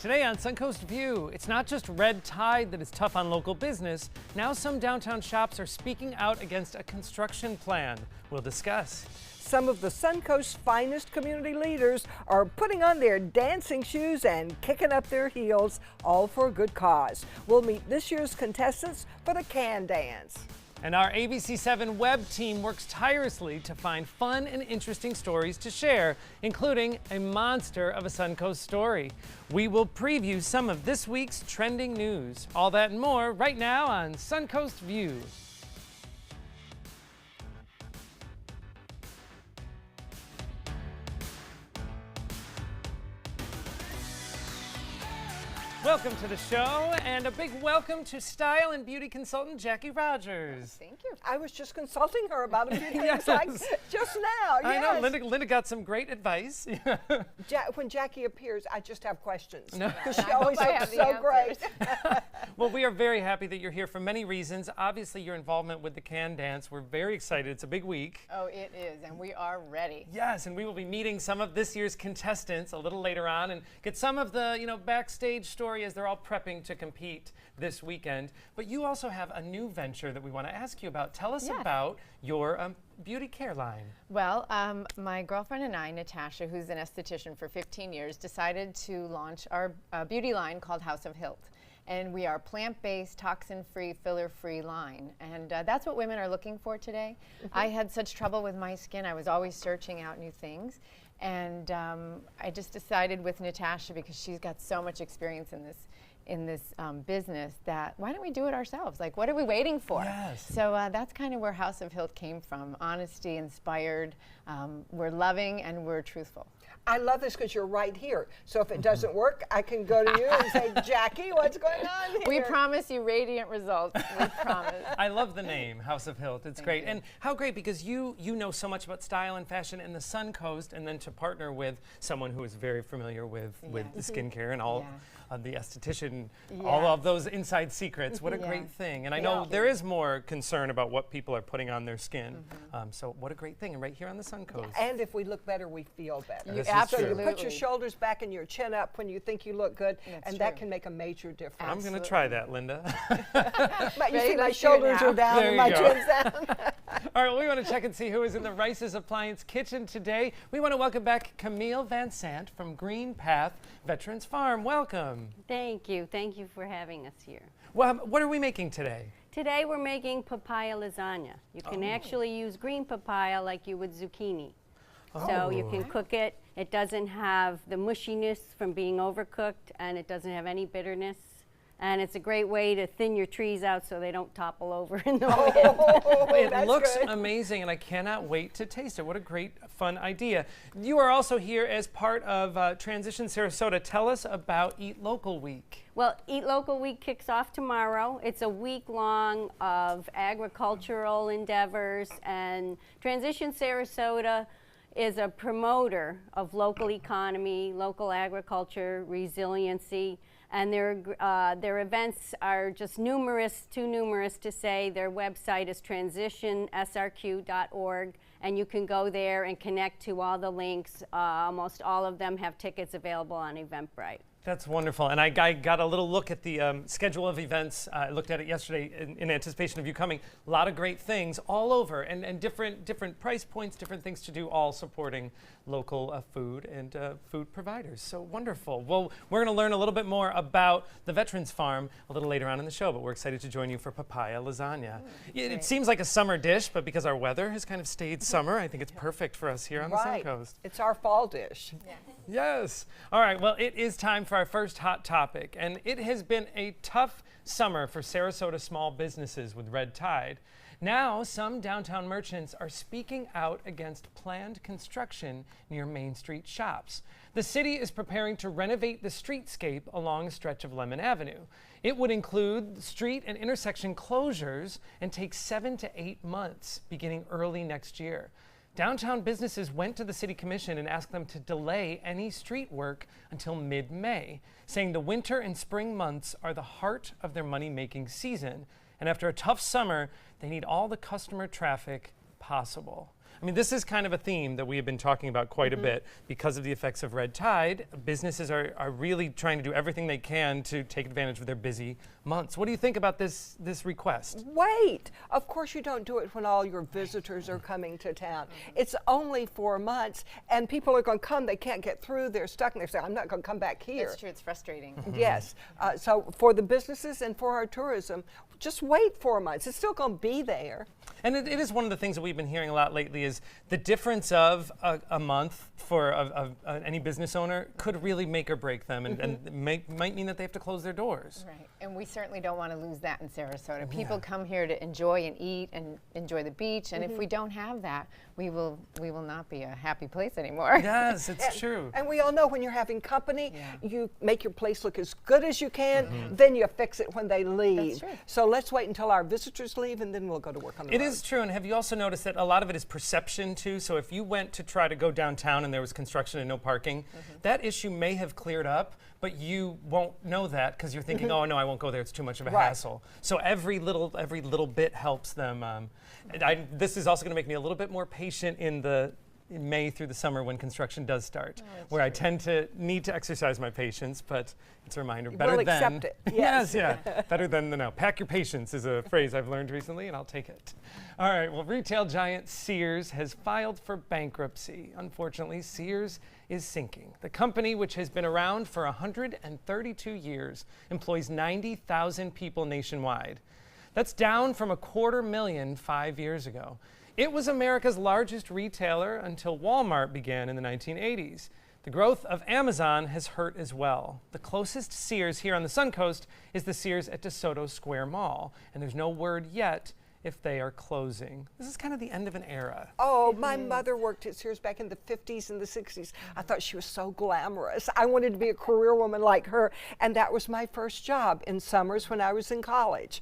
Today on Suncoast View, it's not just red tide that is tough on local business. Now some downtown shops are speaking out against a construction plan. We'll discuss. Some of the Suncoast's finest community leaders are putting on their dancing shoes and kicking up their heels, all for a good cause. We'll meet this year's contestants for the Can Dance. And our ABC7 web team works tirelessly to find fun and interesting stories to share, including a monster of a Suncoast story. We will preview some of this week's trending news. All that and more right now on Suncoast View. Welcome to the show, and a big welcome to style and beauty consultant Jackie Rogers. Thank you. I was just consulting her about a few things like just now. I know, Linda got some great advice. When Jackie appears, I just have questions. Because she always looks so great. Well, we are very happy that you're here for many reasons. Obviously, your involvement with the Can Dance, we're very excited. It's a big week. Oh, it is, and we are ready. Yes, and we will be meeting some of this year's contestants a little later on and get some of the, backstage story as they're all prepping to compete this weekend. But you also have a new venture that we want to ask you about. Tell us about your beauty care line. Well, my girlfriend and I, Natasha, who's an esthetician for 15 years, decided to launch our beauty line called House of Hilt. And we are plant-based, toxin-free, filler-free line. And that's what women are looking for today. I had such trouble with my skin. I was always searching out new things. And I just decided with Natasha, because she's got so much experience in this business, that why don't we do it ourselves? Like, what are we waiting for? Yes. So that's kind of where House of Hilt came from. Honesty, inspired. We're loving and we're truthful. I love this because you're right here. So if it doesn't work, I can go to you and say, Jackie, what's going on here? We promise you radiant results. We promise. I love the name, House of Hilt. It's great. And how great, because you know so much about style and fashion in the Suncoast, and then to partner with someone who is very familiar with the skincare and all the esthetician, all of those inside secrets. What a great thing. And I know there is more concern about what people are putting on their skin. So what a great thing. And right here on the Suncoast. And if we look better, we feel better. Absolutely. So you put your shoulders back and your chin up when you think you look good, that can make a major difference. I'm going to try that, Linda. But you see my shoulders are down and my chin's down. All right, we want to check and see who is in the Rice's Appliance Kitchen today. We want to welcome back Camille Van Sant from Green Path Veterans Farm. Welcome. Thank you. Thank you for having us here. Well, what are we making today? Today we're making papaya lasagna. You can actually use green papaya like you would zucchini. So you can cook it. It doesn't have the mushiness from being overcooked, and it doesn't have any bitterness. And it's a great way to thin your trees out so they don't topple over in the wind. It looks amazing, and I cannot wait to taste it. What a great, fun idea. You are also here as part of Transition Sarasota. Tell us about Eat Local Week. Well, Eat Local Week kicks off tomorrow. It's a week long of agricultural endeavors, and Transition Sarasota is a promoter of local economy, local agriculture, resiliency, and their events are just numerous, too numerous to say. Their website is transitionsrq.org, and you can go there and connect to all the links. Almost all of them have tickets available on Eventbrite. That's wonderful. And I got a little look at the schedule of events. I looked at it yesterday in anticipation of you coming. A lot of great things all over, and different price points, different things to do, all supporting local food and food providers. So wonderful. Well, we're going to learn a little bit more about the Veterans Farm a little later on in the show, but we're excited to join you for papaya lasagna. It seems like a summer dish, but because our weather has kind of stayed summer, I think it's perfect for us here on the Suncoast. It's our fall dish. Yes. All right. Well, it is time for our first hot topic, and it has been a tough summer for Sarasota small businesses with red tide. Now, some downtown merchants are speaking out against planned construction near Main Street shops. The city is preparing to renovate the streetscape along a stretch of Lemon Avenue. It would include street and intersection closures and take 7 to 8 months, beginning early next year. Downtown businesses went to the City Commission and asked them to delay any street work until mid-May, saying the winter and spring months are the heart of their money-making season. And after a tough summer, they need all the customer traffic possible. I mean, this is kind of a theme that we have been talking about quite a bit because of the effects of red tide. Businesses are really trying to do everything they can to take advantage of their busy months. What do you think about this request? Wait, of course you don't do it when all your visitors are coming to town. It's only 4 months, and people are going to come, they can't get through, they're stuck, and they're saying, I'm not going to come back here. That's true, it's frustrating. Yes, so for the businesses and for our tourism, just wait 4 months. It's still going to be there. And it is one of the things that we've been hearing a lot lately is the difference of a month for any business owner could really make or break them and might mean that they have to close their doors. Right, and we certainly don't want to lose that in Sarasota. People come here to enjoy and eat and enjoy the beach, and if we don't have that, we will not be a happy place anymore. Yes, it's true. And we all know when you're having company, you make your place look as good as you can, then you fix it when they leave. That's true. So let's wait until our visitors leave, and then we'll go to work on the It road. is true, and have you also noticed that a lot of it is perception too? So if you went to try to go downtown and there was construction and no parking, that issue may have cleared up, but you won't know that because you're thinking, oh no, I won't go there, it's too much of a hassle. So every little bit helps them. This is also going to make me a little bit more patient in May through the summer when construction does start, where I tend to need to exercise my patience, but it's a reminder. Better We'll than. accept it. Yes, yeah. Better than no. Pack your patience is a phrase I've learned recently, and I'll take it. All right, well, retail giant Sears has filed for bankruptcy. Unfortunately, Sears is sinking. The company, which has been around for 132 years, employs 90,000 people nationwide. That's down from 250,000 5 years ago. It was America's largest retailer until Walmart began in the 1980s. The growth of Amazon has hurt as well. The closest Sears here on the Suncoast is the Sears at DeSoto Square Mall, and there's no word yet if they are closing. This is kind of the end of an era. Oh, my mother worked at Sears back in the 50s and the 60s. I thought she was so glamorous. I wanted to be a career woman like her, and that was my first job in summers when I was in college.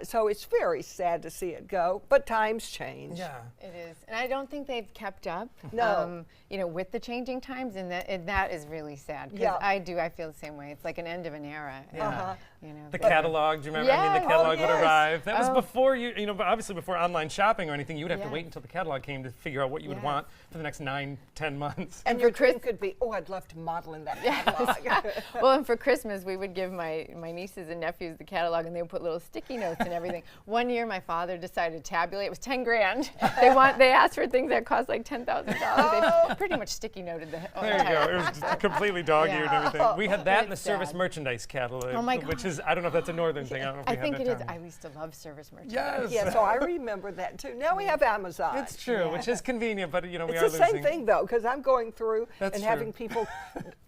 So it's very sad to see it go, but times change. Yeah. It is, and I don't think they've kept up. No. With the changing times, and that is really sad. Because Yeah. I feel the same way. It's like an end of an era. Yeah. The but- catalog, do you remember? I mean, the Yes. catalog would yes. arrive. That was before but obviously before online shopping or anything, you would have to Yeah. wait until the catalog came to figure out what you would Yes. want for the next 9-10 months. And for your dream Chris- could be, oh, I'd love to model in that catalog. Well, and for Christmas, we would give my nieces and nephews the catalog, and they would put little sticky notes and everything. One year, my father decided to tabulate. It was 10 grand. They asked for things that cost like $10,000. They pretty much sticky noted the There you go. It was just completely dog-eared and everything. We had that in the It's service sad. merchandise catalog, Oh my which gosh. is, I don't know if that's a northern thing. I don't know if I we had think that it is. down I here. used to love service merchandise. Yes. Yeah, so I remember that too. Now we have Amazon. It's true, which is convenient, but we It's are the losing. same thing though, because I'm going through That's and true. having people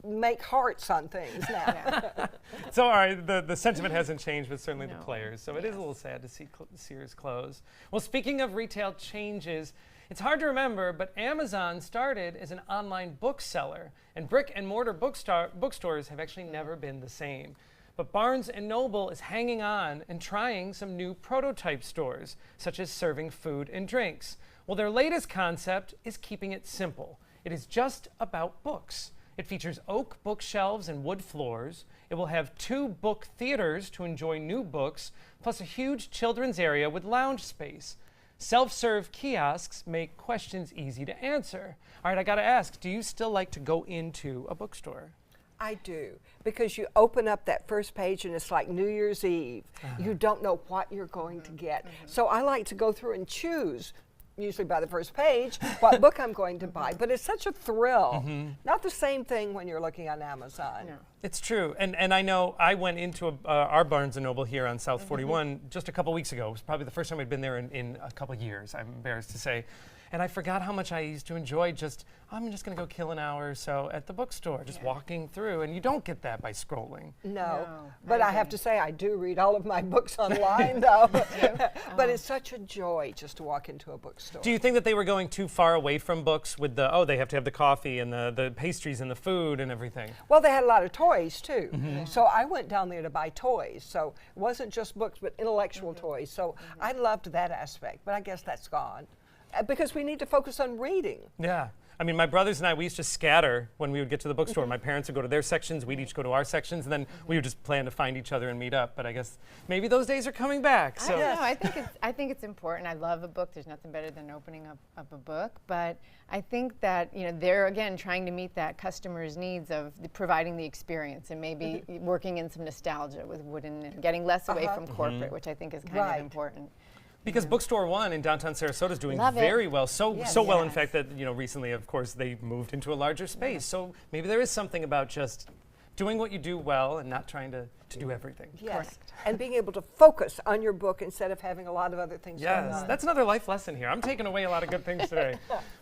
make hearts on things now. So, all right, the sentiment hasn't changed, but certainly the No. players. So it is a little sad to see Sears close. Well, speaking of retail changes, it's hard to remember, but Amazon started as an online bookseller, and brick and mortar bookstores have actually never been the same. But Barnes & Noble is hanging on and trying some new prototype stores, such as serving food and drinks. Well, their latest concept is keeping it simple. It is just about books. It features oak bookshelves and wood floors. It will have 2 book theaters to enjoy new books, plus a huge children's area with lounge space. Self-serve kiosks make questions easy to answer. All right, I gotta ask, do you still like to go into a bookstore? I do, because you open up that first page and it's like New Year's Eve. You don't know what you're going to get. So I like to go through and choose, usually by the first page, what book I'm going to buy. But it's such a thrill. Not the same thing when you're looking on Amazon. No. It's true, and I know I went into our Barnes & Noble here on South 41 just a couple weeks ago. It was probably the first time I'd been there in a couple years, I'm embarrassed to say. And I forgot how much I used to enjoy I'm just going to go kill an hour or so at the bookstore, just walking through. And you don't get that by scrolling. No, No, but I have to say I do read all of my books online though. But it's such a joy just to walk into a bookstore. Do you think that they were going too far away from books with they have to have the coffee and the pastries and the food and everything? Well, they had a lot of toys too. So I went down there to buy toys. So it wasn't just books, but intellectual toys. So I loved that aspect, but I guess that's gone. Because we need to focus on reading. Yeah. I mean, my brothers and I, we used to scatter when we would get to the bookstore. My parents would go to their sections, we'd each go to our sections, and then we would just plan to find each other and meet up. But I guess maybe those days are coming back. So. I don't know. I think it's important. I love a book. There's nothing better than opening up a book. But I think that they're again trying to meet that customer's needs of providing the experience and maybe working in some nostalgia with wooden and getting less away from corporate, which I think is kind of important. Because Bookstore One in downtown Sarasota is doing very well, so well in fact that recently, of course, they moved into a larger space. So maybe there is something about just doing what you do well and not trying to do everything. Yes, Correct. and being able to focus on your book instead of having a lot of other things going on. That's another life lesson here. I'm taking away a lot of good things today.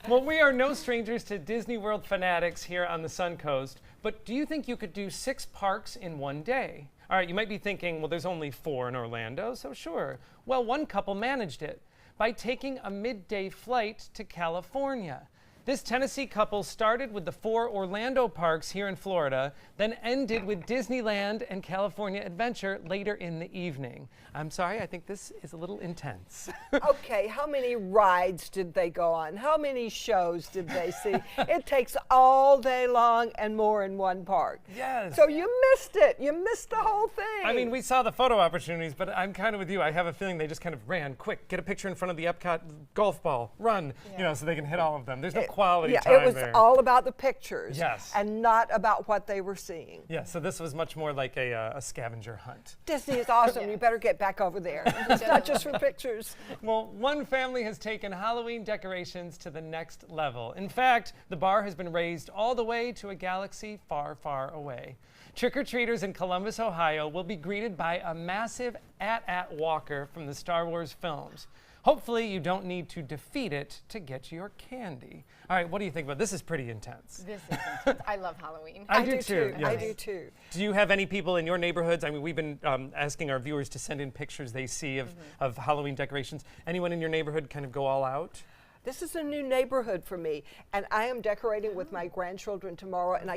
Well, we are no strangers to Disney World fanatics here on the Suncoast, but do you think you could do 6 parks in one day? All right, you might be thinking, well, there's only 4 in Orlando, so sure. Well, one couple managed it by taking a midday flight to California. This Tennessee couple started with the 4 Orlando parks here in Florida, then ended with Disneyland and California Adventure later in the evening. I'm sorry, I think this is a little intense. Okay, how many rides did they go on? How many shows did they see? It takes all day long and more in one park. Yes. So you missed it. You missed the whole thing. I mean, we saw the photo opportunities, but I'm kind of with you. I have a feeling they just kind of ran quick, get a picture in front of the Epcot golf ball, run, so they can hit all of them. There's no quality time it was there. all about the pictures. Yes. And not about what they were seeing. Yeah, so this was much more like a scavenger hunt. Disney is awesome. You better get back over there. It's not just for pictures. Well, one family has taken Halloween decorations to the next level. In fact, the bar has been raised all the way to a galaxy far, far away. Trick-or-treaters in Columbus, Ohio will be greeted by a massive AT-AT walker from the Star Wars films. Hopefully you don't need to defeat it to get your candy. All right, what do you think about this? Is pretty intense. This is intense. I love Halloween. I do too. Yes. I do too. Do you have any people in your neighborhoods? I mean, we've been asking our viewers to send in pictures they see of Halloween decorations. Anyone in your neighborhood kind of go all out? This is a new neighborhood for me, and I am decorating with my grandchildren tomorrow, and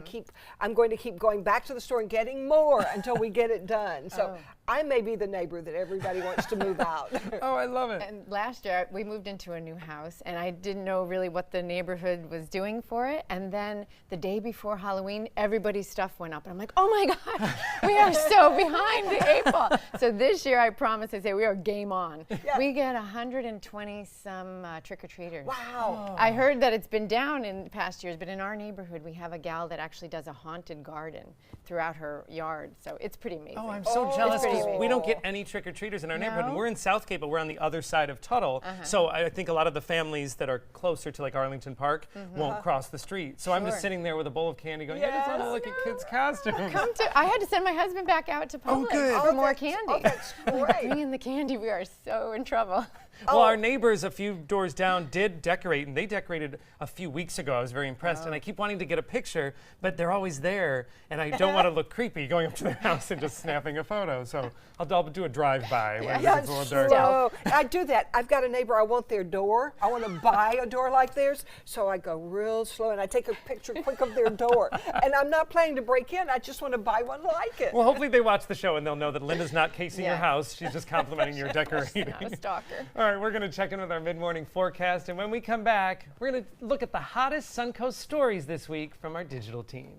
I'm going to keep going back to the store and getting more until we get it done. So I may be the neighbor that everybody wants to move out. Oh, I love it. And last year, we moved into a new house, and I didn't know really what the neighborhood was doing for it. And then the day before Halloween, everybody's stuff went up. And I'm like, oh my God, we are so behind the 8 ball. So this year, I promise, I say we are game on. Yeah. We get 120-some trick-or-treaters. Wow. I heard that it's been down in past years, but in our neighborhood, we have a gal that actually does a haunted garden throughout her yard. So it's pretty amazing. Oh, I'm so jealous. We don't get any trick-or-treaters in our neighborhood. And we're in Southgate, but we're on the other side of Tuttle. So I think a lot of the families that are closer to like Arlington Park won't cross the street. So I'm just sitting there with a bowl of candy going, I just want to look at kids' costumes. I had to send my husband back out to Publix for more candy. Oh, that's great. Bring in the candy. We are so in trouble. Well, our neighbors a few doors down did decorate, and they decorated a few weeks ago. I was very impressed, and I keep wanting to get a picture, but they're always there, and I don't want to look creepy going up to their house and just snapping a photo. So I'll do a drive-by when it gets a little dark. I do that. I've got a neighbor, I want their door. I want to buy a door like theirs, so I go real slow, and I take a picture quick of their door. And I'm not planning to break in. I just want to buy one like it. Well, hopefully they watch the show, and they'll know that Linda's not casing your house. She's just complimenting your decorating. No, stalker. All right, we're going to check in with our mid-morning forecast, and when we come back, we're going to look at the hottest Suncoast stories this week from our digital team.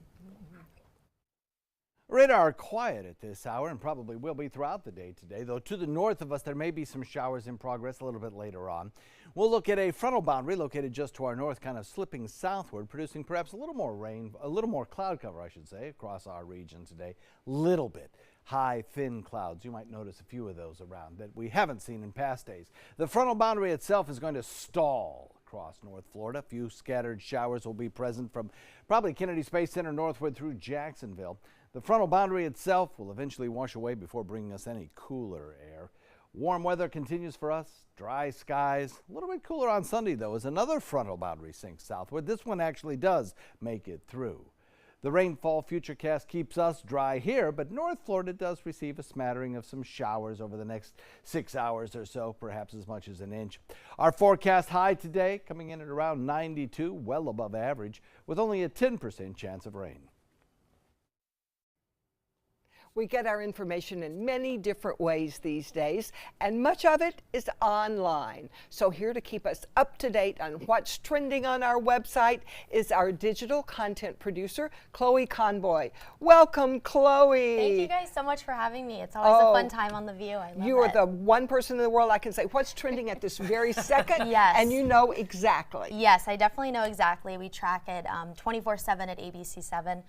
Radar quiet at this hour and probably will be throughout the day today, though to the north of us there may be some showers in progress a little bit later on. We'll look at a frontal boundary located just to our north, kind of slipping southward, producing perhaps a little more rain, a little more cloud cover, I should say, across our region today. Little bit. High, thin clouds. You might notice a few of those around that we haven't seen in past days. The frontal boundary itself is going to stall across North Florida. A few scattered showers will be present from probably Kennedy Space Center northward through Jacksonville. The frontal boundary itself will eventually wash away before bringing us any cooler air. Warm weather continues for us. Dry skies. A little bit cooler on Sunday, though, as another frontal boundary sinks southward. This one actually does make it through. The rainfall futurecast keeps us dry here, but North Florida does receive a smattering of some showers over the next 6 hours or so, perhaps as much as an inch. Our forecast high today coming in at around 92, well above average, with only a 10% chance of rain. We get our information in many different ways these days, and much of it is online. So here to keep us up to date on what's trending on our website is our digital content producer, Chloe Conboy. Welcome, Chloe. Thank you guys so much for having me. It's always a fun time on The View. I love You are it. the one person in the world I can say what's trending at this very second, Yes. and you know exactly. Yes, I definitely know exactly. We track it 24/7 at ABC7.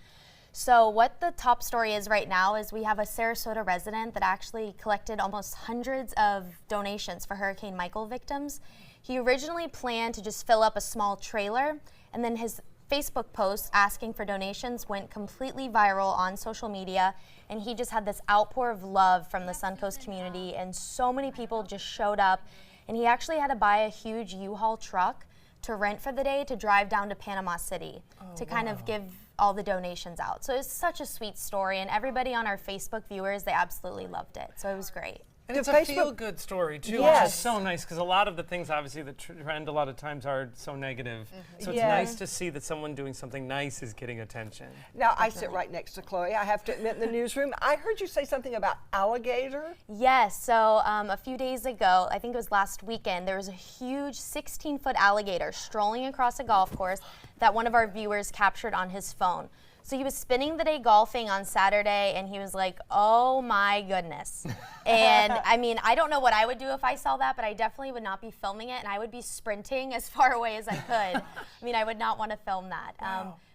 So what the top story is right now is we have a Sarasota resident that actually collected almost hundreds of donations for Hurricane Michael victims. He originally planned to just fill up a small trailer, and then his Facebook post asking for donations went completely viral on social media, and he just had this outpour of love from the Suncoast community, and so many people just showed up, and he actually had to buy a huge U-Haul truck to rent for the day to drive down to Panama City to kind of give all the donations out. So it's such a sweet story, and everybody on our Facebook viewers, they absolutely loved it. So it was great. And it's The a Facebook- feel-good story, too, which Yes. is so nice, because a lot of the things, obviously, that trend a lot of times are so negative. So it's Yeah. nice to see that someone doing something nice is getting attention. Now, I sit right next to Chloe. I have to admit, in the newsroom, I heard you say something about alligator. Yes, so a few days ago, I think it was last weekend, there was a huge 16-foot alligator strolling across a golf course that one of our viewers captured on his phone. So he was spending the day golfing on Saturday, and he was like, oh my goodness. And I mean, I don't know what I would do if I saw that, but I definitely would not be filming it, and I would be sprinting as far away as I could. I mean, I would not want to film that.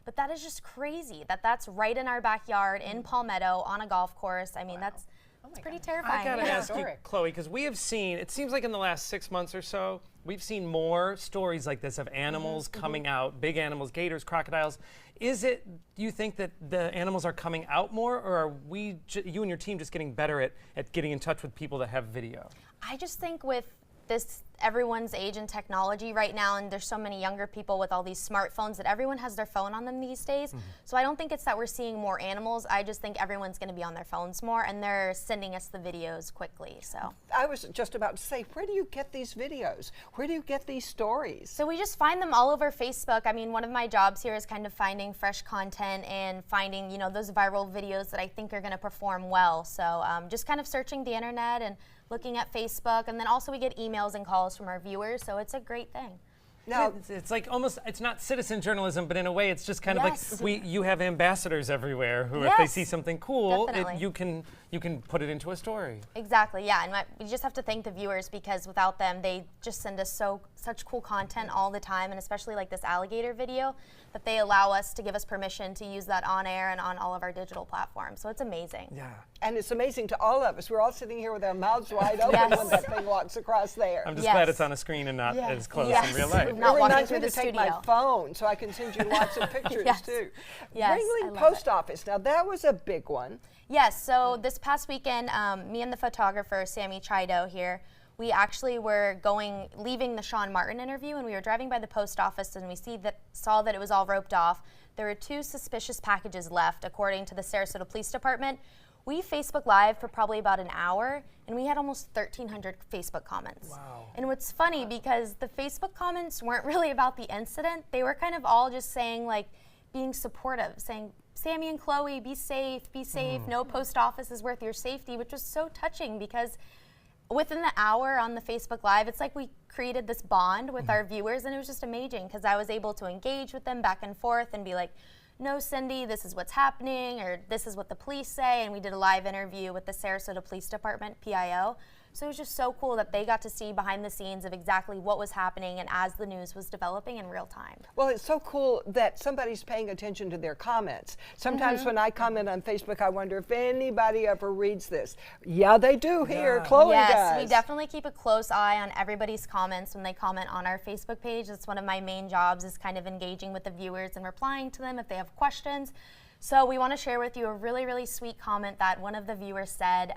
But that is just crazy that that's right in our backyard in Palmetto on a golf course. I mean, that's pretty terrifying. I gotta Yeah. ask you, Chloe, because we have seen, it seems like in the last 6 months or so, we've seen more stories like this of animals coming out, big animals, gators, crocodiles. Is it, do you think that the animals are coming out more, or are we, you and your team, just getting better at getting in touch with people that have video? I just think with this, everyone's age and technology right now, and there's so many younger people with all these smartphones that everyone has their phone on them these days. So I don't think it's that we're seeing more animals. I just think everyone's going to be on their phones more, and they're sending us the videos quickly. So I was just about to say, where do you get these videos? Where do you get these stories? So we just find them all over Facebook. I mean, one of my jobs here is kind of finding fresh content and finding, you know, those viral videos that I think are going to perform well. So just kind of searching the internet and looking at Facebook, and then also we get emails and calls from our viewers, so it's a great thing. Now, It's like almost, it's not citizen journalism, but in a way it's just kind Yes. of like you have ambassadors everywhere who, if they Yes, see something cool, definitely. you can put it into a story. Exactly, yeah, and we just have to thank the viewers, because without them, they just send us such cool content all the time, and especially like this alligator video, that they allow us to give us permission to use that on air and on all of our digital platforms. So it's amazing. Yeah. and it's amazing to all of us. We're all sitting here with our mouths wide open Yes. when that thing walks across there. I'm just Yes. glad it's on a screen and not Yeah. as close Yes. in real life. Not it walking reminds through me the to take my studio. phone so I can send you lots of pictures Yes. too. Yes, Ringling I love Post it. Office. Now that was a big one. Yes, so this past weekend, me and the photographer, Sammy Chido here, we actually were leaving the Sean Martin interview, and we were driving by the post office, and we saw that it was all roped off. There were 2 suspicious packages left, according to the Sarasota Police Department. We Facebook Live for probably about an hour, and we had almost 1,300 Facebook comments. Wow. And what's funny, because the Facebook comments weren't really about the incident, they were kind of all just saying, like, being supportive, saying, Sammy and Chloe, be safe, no post office is worth your safety, which was so touching, because within the hour on the Facebook Live, it's like we created this bond with our viewers, and it was just amazing, because I was able to engage with them back and forth and be like, no, Cindy, this is what's happening, or this is what the police say, and we did a live interview with the Sarasota Police Department, PIO. So it was just so cool that they got to see behind the scenes of exactly what was happening and as the news was developing in real time. Well, it's so cool that somebody's paying attention to their comments. Sometimes when I comment on Facebook, I wonder if anybody ever reads this. Yeah, they do here. Chloe Yes, does. we definitely keep a close eye on everybody's comments when they comment on our Facebook page. That's one of my main jobs, is kind of engaging with the viewers and replying to them if they have questions. So we want to share with you a really, really sweet comment that one of the viewers said.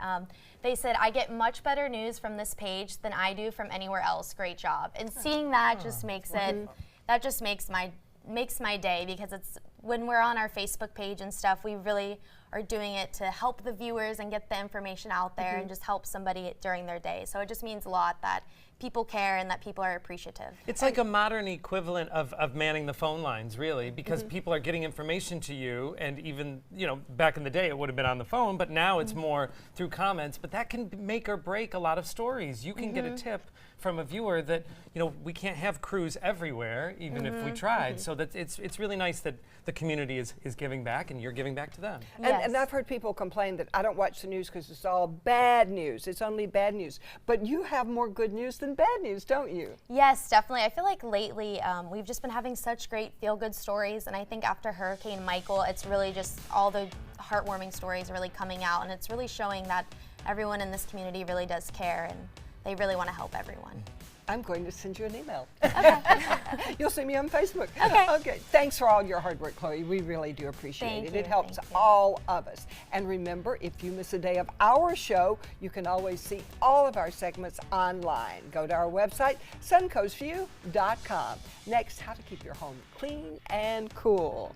They said, I get much better news from this page than I do from anywhere else. Great job. And seeing that just makes that just makes my day, because it's when we're on our Facebook page and stuff, we really are doing it to help the viewers and get the information out there and just help somebody during their day. So it just means a lot that people care and that people are appreciative. It's like a modern equivalent of manning the phone lines, really, because people are getting information to you, and even, you know, back in the day it would have been on the phone, but now it's more through comments, but that can make or break a lot of stories. You can get a tip from a viewer that, you know, we can't have crews everywhere, even if we tried, so that it's really nice that the community is giving back and you're giving back to them. And I've heard people complain that I don't watch the news because it's all bad news. It's only bad news. But you have more good news than bad news, don't you? Yes, definitely. I feel like lately we've just been having such great feel-good stories, and I think after Hurricane Michael, it's really just all the heartwarming stories really coming out, and it's really showing that everyone in this community really does care and they really want to help everyone. I'm going to send you an email. Okay. You'll see me on Facebook. Okay. Okay. Thanks for all your hard work, Chloe. We really do appreciate Thank it. you, It helps thank you. all of us. And remember, if you miss a day of our show, you can always see all of our segments online. Go to our website, suncoastview.com. Next, how to keep your home clean and cool.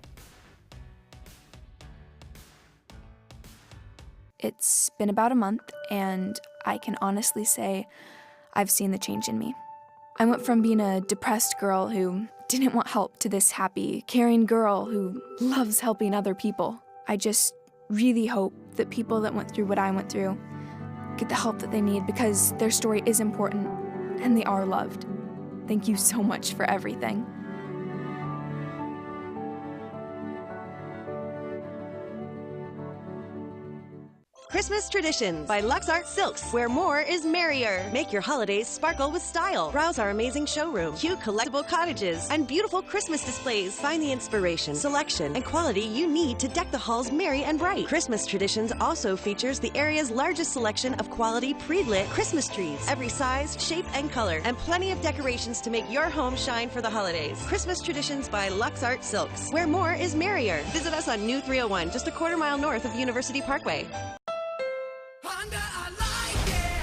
It's been about a month, and I can honestly say I've seen the change in me. I went from being a depressed girl who didn't want help to this happy, caring girl who loves helping other people. I just really hope that people that went through what I went through get the help that they need, because their story is important and they are loved. Thank you so much for everything. Christmas Traditions by Lux Art Silks, where more is merrier. Make your holidays sparkle with style. Browse our amazing showroom, cute collectible cottages, and beautiful Christmas displays. Find the inspiration, selection, and quality you need to deck the halls merry and bright. Christmas Traditions also features the area's largest selection of quality pre-lit Christmas trees, every size, shape, and color, and plenty of decorations to make your home shine for the holidays. Christmas Traditions by Lux Art Silks, where more is merrier. Visit us on New 301, just a quarter-mile north of University Parkway.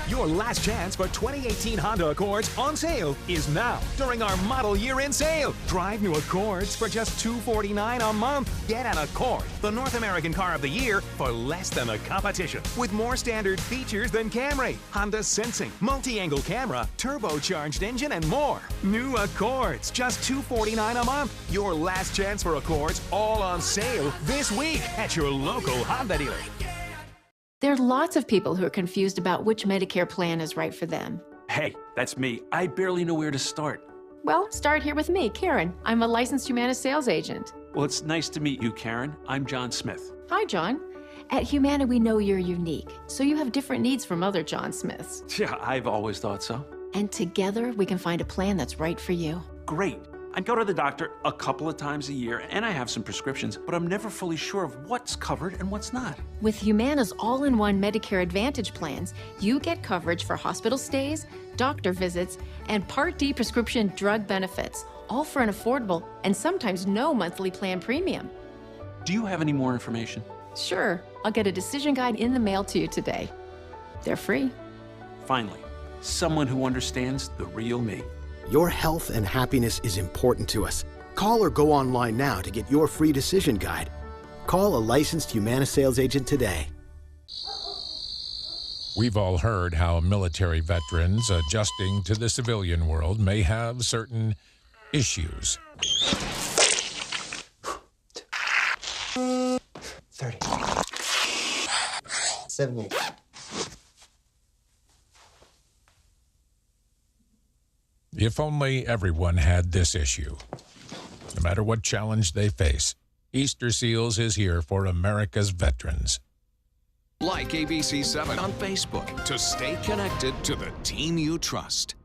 Your last chance for 2018 Honda Accords on sale is now during our model year-end sale. Drive new Accords for just $249 a month. Get an Accord, the North American car of the year, for less than the competition. With more standard features than Camry, Honda Sensing, multi-angle camera, turbocharged engine, and more. New Accords, just $249 a month. Your last chance for Accords, all on sale this week at your local Honda dealer. There are lots of people who are confused about which Medicare plan is right for them. Hey, that's me. I barely know where to start. Well, start here with me, Karen. I'm a licensed Humana sales agent. Well, it's nice to meet you, Karen. I'm John Smith. Hi, John. At Humana, we know you're unique, so you have different needs from other John Smiths. Yeah, I've always thought so. And together, we can find a plan that's right for you. Great. I go to the doctor a couple of times a year, and I have some prescriptions, but I'm never fully sure of what's covered and what's not. With Humana's all-in-one Medicare Advantage plans, you get coverage for hospital stays, doctor visits, and Part D prescription drug benefits, all for an affordable and sometimes no monthly plan premium. Do you have any more information? Sure. I'll get a decision guide in the mail to you today. They're free. Finally, someone who understands the real me. Your health and happiness is important to us. Call or go online now to get your free decision guide. Call a licensed Humana sales agent today. We've all heard how military veterans adjusting to the civilian world may have certain issues. 30. 70. If only everyone had this issue. No matter what challenge they face, Easter Seals is here for America's veterans. Like ABC7 on Facebook to stay connected to the team you trust.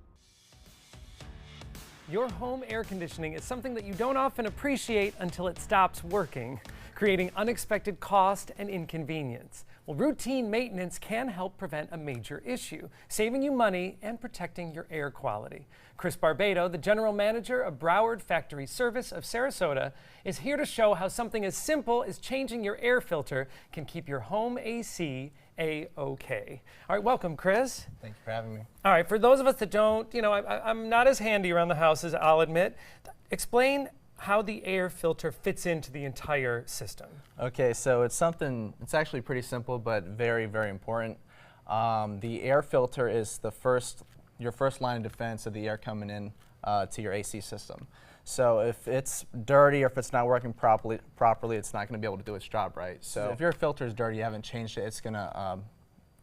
Your home air conditioning is something that you don't often appreciate until it stops working, creating unexpected cost and inconvenience. Well, routine maintenance can help prevent a major issue, saving you money and protecting your air quality. Chris Barbado, the general manager of Broward Factory Service of Sarasota, is here to show how something as simple as changing your air filter can keep your home AC A-OK. All right, welcome, Chris. Thank you for having me. All right, for those of us that don't, I'm not as handy around the house as I'll admit. Explain how the air filter fits into the entire system. Okay, so it's actually pretty simple, but very, very important. The air filter is your first line of defense of the air coming in to your AC system. So if it's dirty or if it's not working properly, it's not going to be able to do its job right. So if your filter is dirty, you haven't changed it, it's going to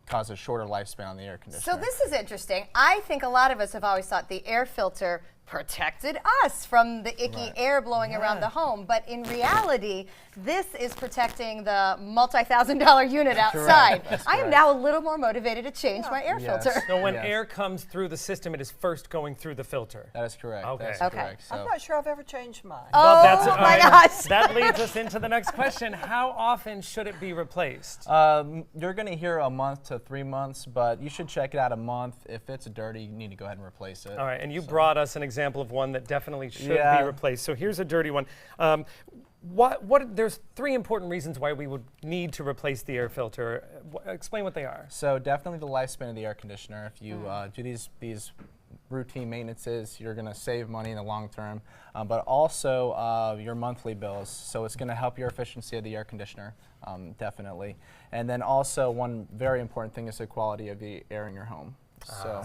cause a shorter lifespan on the air conditioner. So this is interesting. I think a lot of us have always thought the air filter protected us from the icky air blowing around the home, but in reality, this is protecting the multi-$1,000 unit outside. I am now a little more motivated to change my air filter. So when air comes through the system, it is first going through the filter. That is correct. Okay. That is correct. I'm not sure I've ever changed mine. Well, my gosh. That leads us into the next question. How often should it be replaced? You're going to hear a month to 3 months, but you should check it out a month. If it's dirty, you need to go ahead and replace it. All right, and you brought us an example of one that definitely should be replaced. So here's a dirty one. There's 3 important reasons why we would need to replace the air filter. Explain what they are. So definitely the lifespan of the air conditioner. If you do these routine maintenances, you're going to save money in the long term, but also your monthly bills. So it's going to help your efficiency of the air conditioner, definitely. And then also one very important thing is the quality of the air in your home.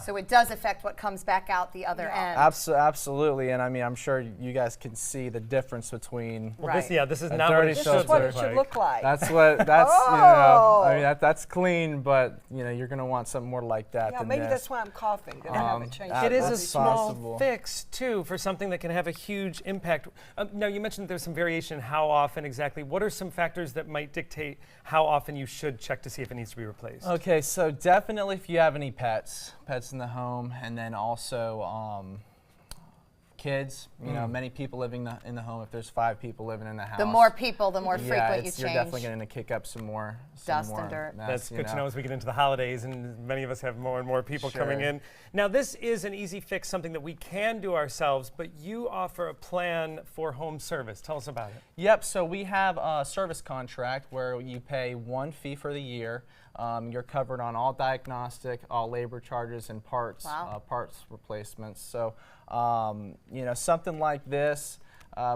So it does affect what comes back out the other end. Absolutely, and I mean, I'm sure you guys can see the difference between. Well, this is not dirty This filter. is what it should look like. That's what. That's you know. I mean, that's clean, but you know, you're gonna want something more like that. Yeah, than maybe this. that's why I'm coughing. That I haven't changed. It is a That's small possible. fix, too, for something that can have a huge impact. Now, you mentioned there's some variation in how often exactly. What are some factors that might dictate how often you should check to see if it needs to be replaced? Okay, so definitely if you have any pets in the home, and then also kids. You know, many people living in the home. If there's 5 people living in the house, The more people, the more frequent you change. You're definitely going to kick up some more dust and dirt. Mess, That's good to know as we get into the holidays, and many of us have more and more people coming in. Now, this is an easy fix, something that we can do ourselves, but you offer a plan for home service. Tell us about it. Yep, so we have a service contract where you pay 1 fee for the year. You're covered on all diagnostic, all labor charges, and parts replacements. So, you know, something like this,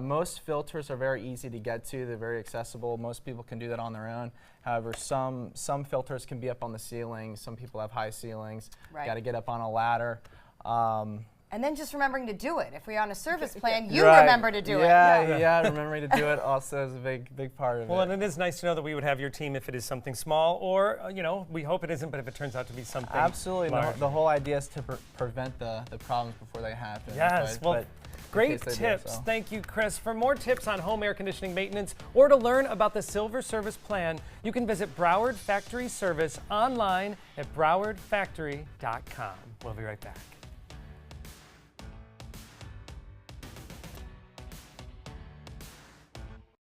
most filters are very easy to get to. They're very accessible. Most people can do that on their own. However, some filters can be up on the ceiling. Some people have high ceilings. Got to get up on a ladder. And then just remembering to do it. If we're on a service plan, you remember to do it. Yeah, remembering to do it also is a big part of it. Well, and it is nice to know that we would have your team if it is something small, or, you know, we hope it isn't, but if it turns out to be something Absolutely. large. The whole idea is to prevent the problems before they happen. Yes, well, great tips. Thank you, Chris. For more tips on home air conditioning maintenance or to learn about the Silver Service Plan, you can visit Broward Factory Service online at browardfactory.com. We'll be right back.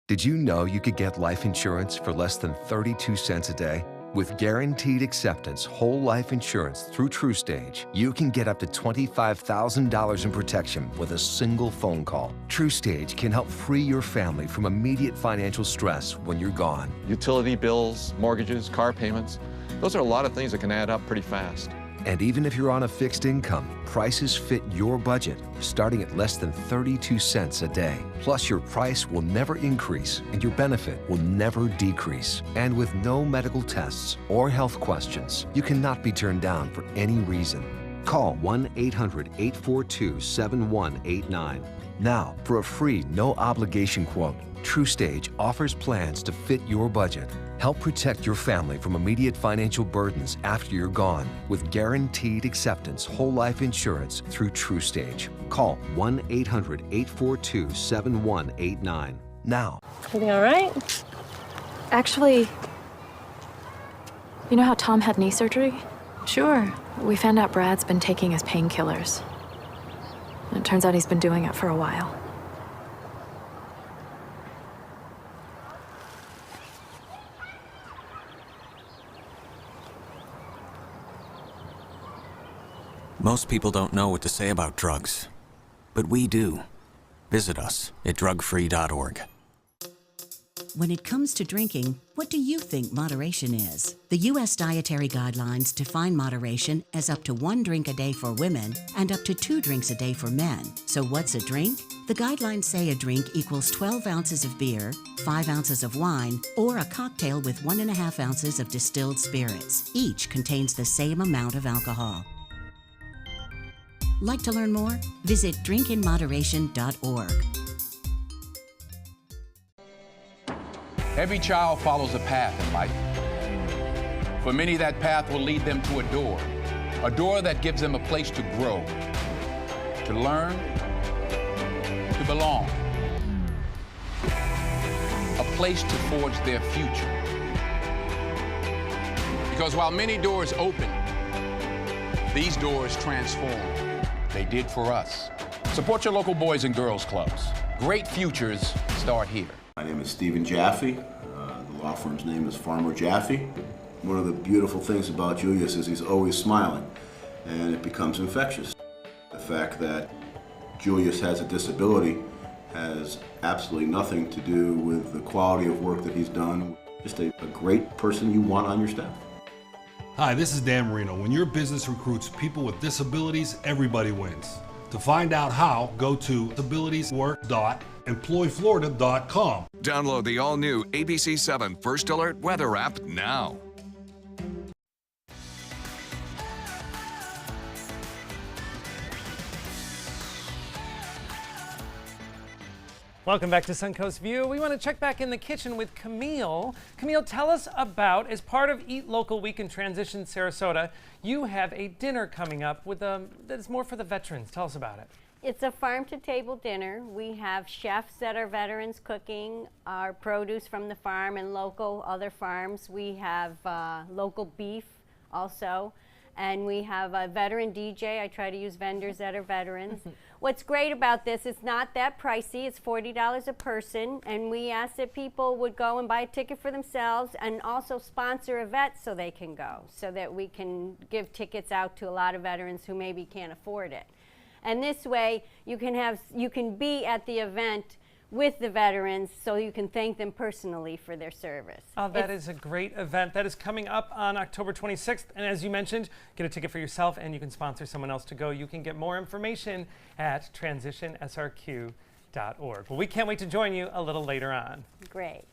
Did you know you could get life insurance for less than 32 cents a day? With guaranteed acceptance whole life insurance through TrueStage, you can get up to $25,000 in protection with a single phone call. TrueStage can help free your family from immediate financial stress when you're gone. Utility bills, mortgages, car payments, those are a lot of things that can add up pretty fast. And even if you're on a fixed income, prices fit your budget, starting at less than 32 cents a day. Plus, your price will never increase and your benefit will never decrease. And with no medical tests or health questions, you cannot be turned down for any reason. Call 1-800-842-7189. Now, for a free, no-obligation quote, TrueStage offers plans to fit your budget. Help protect your family from immediate financial burdens after you're gone with guaranteed acceptance whole life insurance through TrueStage. Call 1-800-842-7189 now. Everything all right? Actually, you know how Tom had knee surgery? Sure. We found out Brad's been taking his painkillers. And it turns out he's been doing it for a while. Most people don't know what to say about drugs, but we do. Visit us at drugfree.org. When it comes to drinking, what do you think moderation is? The U.S. Dietary Guidelines define moderation as up to 1 drink a day for women and up to 2 drinks a day for men. So what's a drink? The guidelines say a drink equals 12 ounces of beer, 5 ounces of wine, or a cocktail with 1.5 ounces of distilled spirits. Each contains the same amount of alcohol. Like to learn more? Visit drinkinmoderation.org. Every child follows a path in life. For many, that path will lead them to a door that gives them a place to grow, to learn, to belong, a place to forge their future. Because while many doors open, these doors transform. They did for us. Support your local Boys and Girls Clubs. Great futures start here. My name is Stephen Jaffe. The law firm's name is Farmer Jaffe. One of the beautiful things about Julius is he's always smiling, and it becomes infectious. The fact that Julius has a disability has absolutely nothing to do with the quality of work that he's done. Just a great person you want on your staff. Hi, this is Dan Marino. When your business recruits people with disabilities, everybody wins. To find out how, go to disabilitieswork.employflorida.com. Download the all-new ABC7 First Alert weather app now. Welcome back to Suncoast View. We want to check back in the kitchen with Camille. Camille, tell us about, as part of Eat Local Week in Transition Sarasota, you have a dinner coming up with that's more for the veterans. Tell us about it. It's a farm-to-table dinner. We have chefs that are veterans cooking our produce from the farm and local other farms. We have local beef also. And we have a veteran DJ. I try to use vendors that are veterans. What's great about this, it's not that pricey. It's $40 a person. And we ask that people would go and buy a ticket for themselves and also sponsor a vet so they can go, so that we can give tickets out to a lot of veterans who maybe can't afford it. And this way, you can be at the event with the veterans so you can thank them personally for their service. Oh, that is a great event. That is coming up on October 26th. And as you mentioned, get a ticket for yourself and you can sponsor someone else to go. You can get more information at transitionsrq.org. Well, we can't wait to join you a little later on. Great.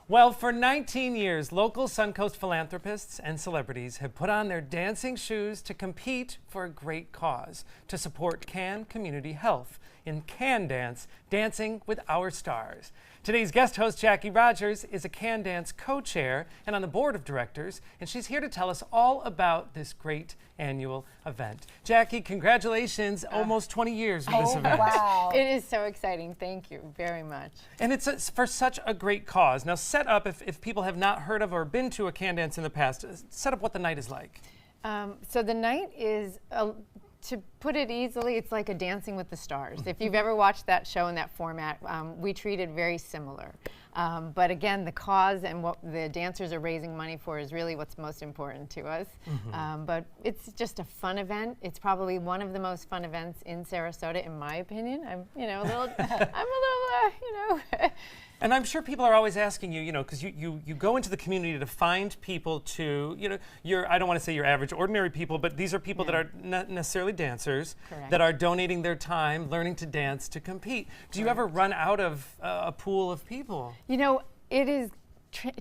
Well, for 19 years, local Suncoast philanthropists and celebrities have put on their dancing shoes to compete for a great cause, to support Can Community Health in Can Dance, Dancing with Our Stars. Today's guest host, Jackie Rogers, is a Can Dance co-chair and on the board of directors, and she's here to tell us all about this great annual event. Jackie, congratulations, almost 20 years with this event. Wow. It is so exciting. Thank you very much. And it's for such a great cause. Now, set up, if people have not heard of or been to a Can Dance in the past, set up what the night is like. So the night is, to put it easily, it's like a Dancing with the Stars. If you've ever watched that show in that format, we treat it very similar. But again, the cause and what the dancers are raising money for is really what's most important to us. But it's just a fun event. It's probably one of the most fun events in Sarasota, in my opinion. I'm a little, And I'm sure people are always asking you, because you go into the community to find people to, I don't want to say your average ordinary people, but these are people that are not necessarily dancers, that are donating their time, learning to dance, to compete. Do you ever run out of a pool of people? It is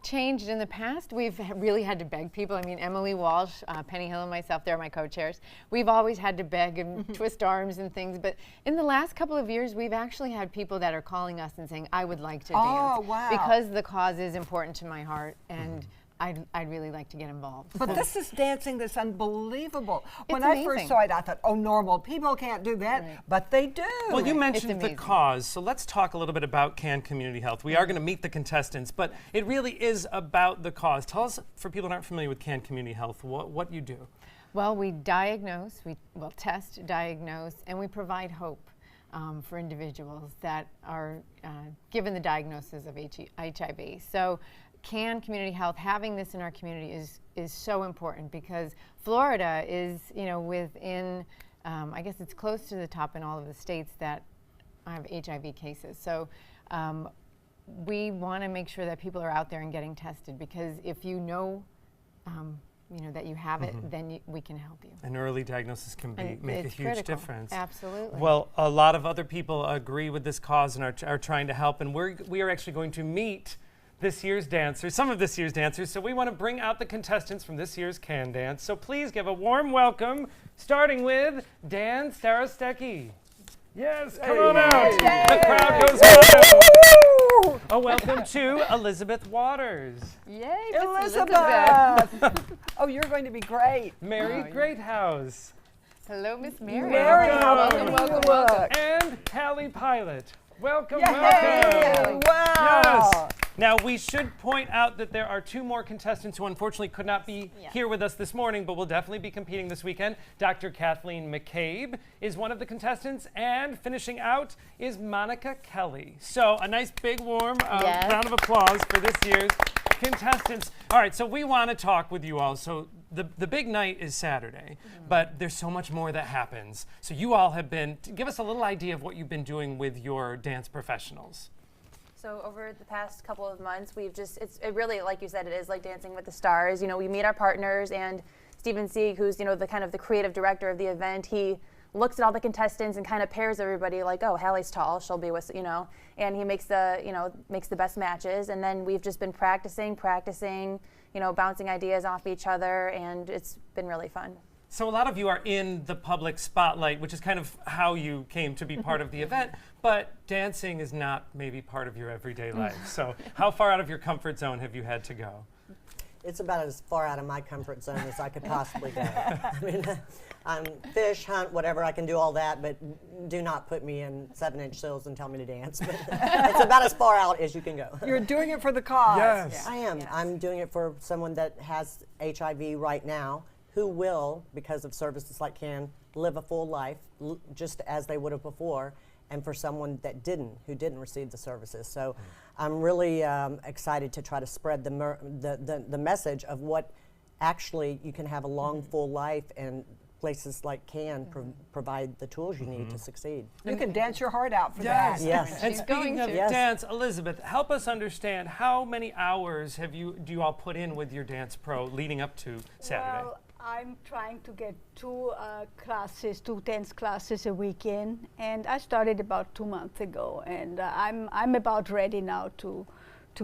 changed in the past. We've really had to beg people. I mean, Emily Walsh, Penny Hill, and myself, they're my co-chairs. We've always had to beg and twist arms and things. But in the last couple of years, we've actually had people that are calling us and saying, I would like to dance. Wow. Because the cause is important to my heart. And I'd really like to get involved. But this is dancing that's unbelievable. When It's I first amazing. saw it, I thought, oh, normal people can't do that, but they do. Well, you mentioned the cause, so let's talk a little bit about Can Community Health. We are going to meet the contestants, but it really is about the cause. Tell us, for people who aren't familiar with Can Community Health, what you do. Well, we diagnose, we test, diagnose, and we provide hope for individuals that are given the diagnosis of HIV. So Can Community Health, having this in our community is so important because Florida is, within, I guess it's close to the top in all of the states that have HIV cases. So we want to make sure that people are out there and getting tested, because if you know, that you have it, then we can help you. An early diagnosis can make a huge critical. difference. Absolutely. Well, a lot of other people agree with this cause and are trying to help, and we are actually going to meet this year's dancers, some of this year's dancers. So we want to bring out the contestants from this year's Can Dance. So please give a warm welcome, starting with Dan Starostecki. Yes, come on out. The crowd goes wild. A welcome to Elizabeth Waters. Yay, Elizabeth! Oh, you're going to be great. Mary Greathouse. Hello, Miss Mary. Mary, welcome. And Callie Pilot. Welcome, Yay! welcome. Wow. Yes. Now, we should point out that there are two more contestants who unfortunately could not be here with us this morning, but will definitely be competing this weekend. Dr. Kathleen McCabe is one of the contestants, and finishing out is Monica Kelly. So a nice big warm round of applause for this year's contestants. All right, so we want to talk with you all. So the big night is Saturday, but there's so much more that happens. So you all have been, give us a little idea of what you've been doing with your dance professionals. So over the past couple of months, we've just, it really, like you said, it is like Dancing with the Stars. You know, we meet our partners, and Stephen Sieg, who's, the kind of the creative director of the event, he looks at all the contestants and kind of pairs everybody like, oh, Hallie's tall, she'll be with, and he makes the best matches. And then we've just been practicing, bouncing ideas off each other, and it's been really fun. So a lot of you are in the public spotlight, which is kind of how you came to be part of the event, but dancing is not maybe part of your everyday life. So how far out of your comfort zone have you had to go? It's about as far out of my comfort zone as I could possibly go. I mean, fish, hunt, whatever, I can do all that, but do not put me in 7-inch heels and tell me to dance. But it's about as far out as you can go. You're doing it for the cause. Yes. I am. Yes. I'm doing it for someone that has HIV right now, who will, because of services like CAN, live a full life just as they would have before, and for someone that who didn't receive the services. So I'm really excited to try to spread the message of what actually you can have a long, full life, and places like CAN provide the tools you need to succeed. You can dance your heart out for that. Yes. And speaking of dance, Elizabeth, help us understand how many hours do you all put in with your dance pro leading up to Saturday? Well, I'm trying to get two dance classes a weekend, and I started about 2 months ago, and I'm about ready now to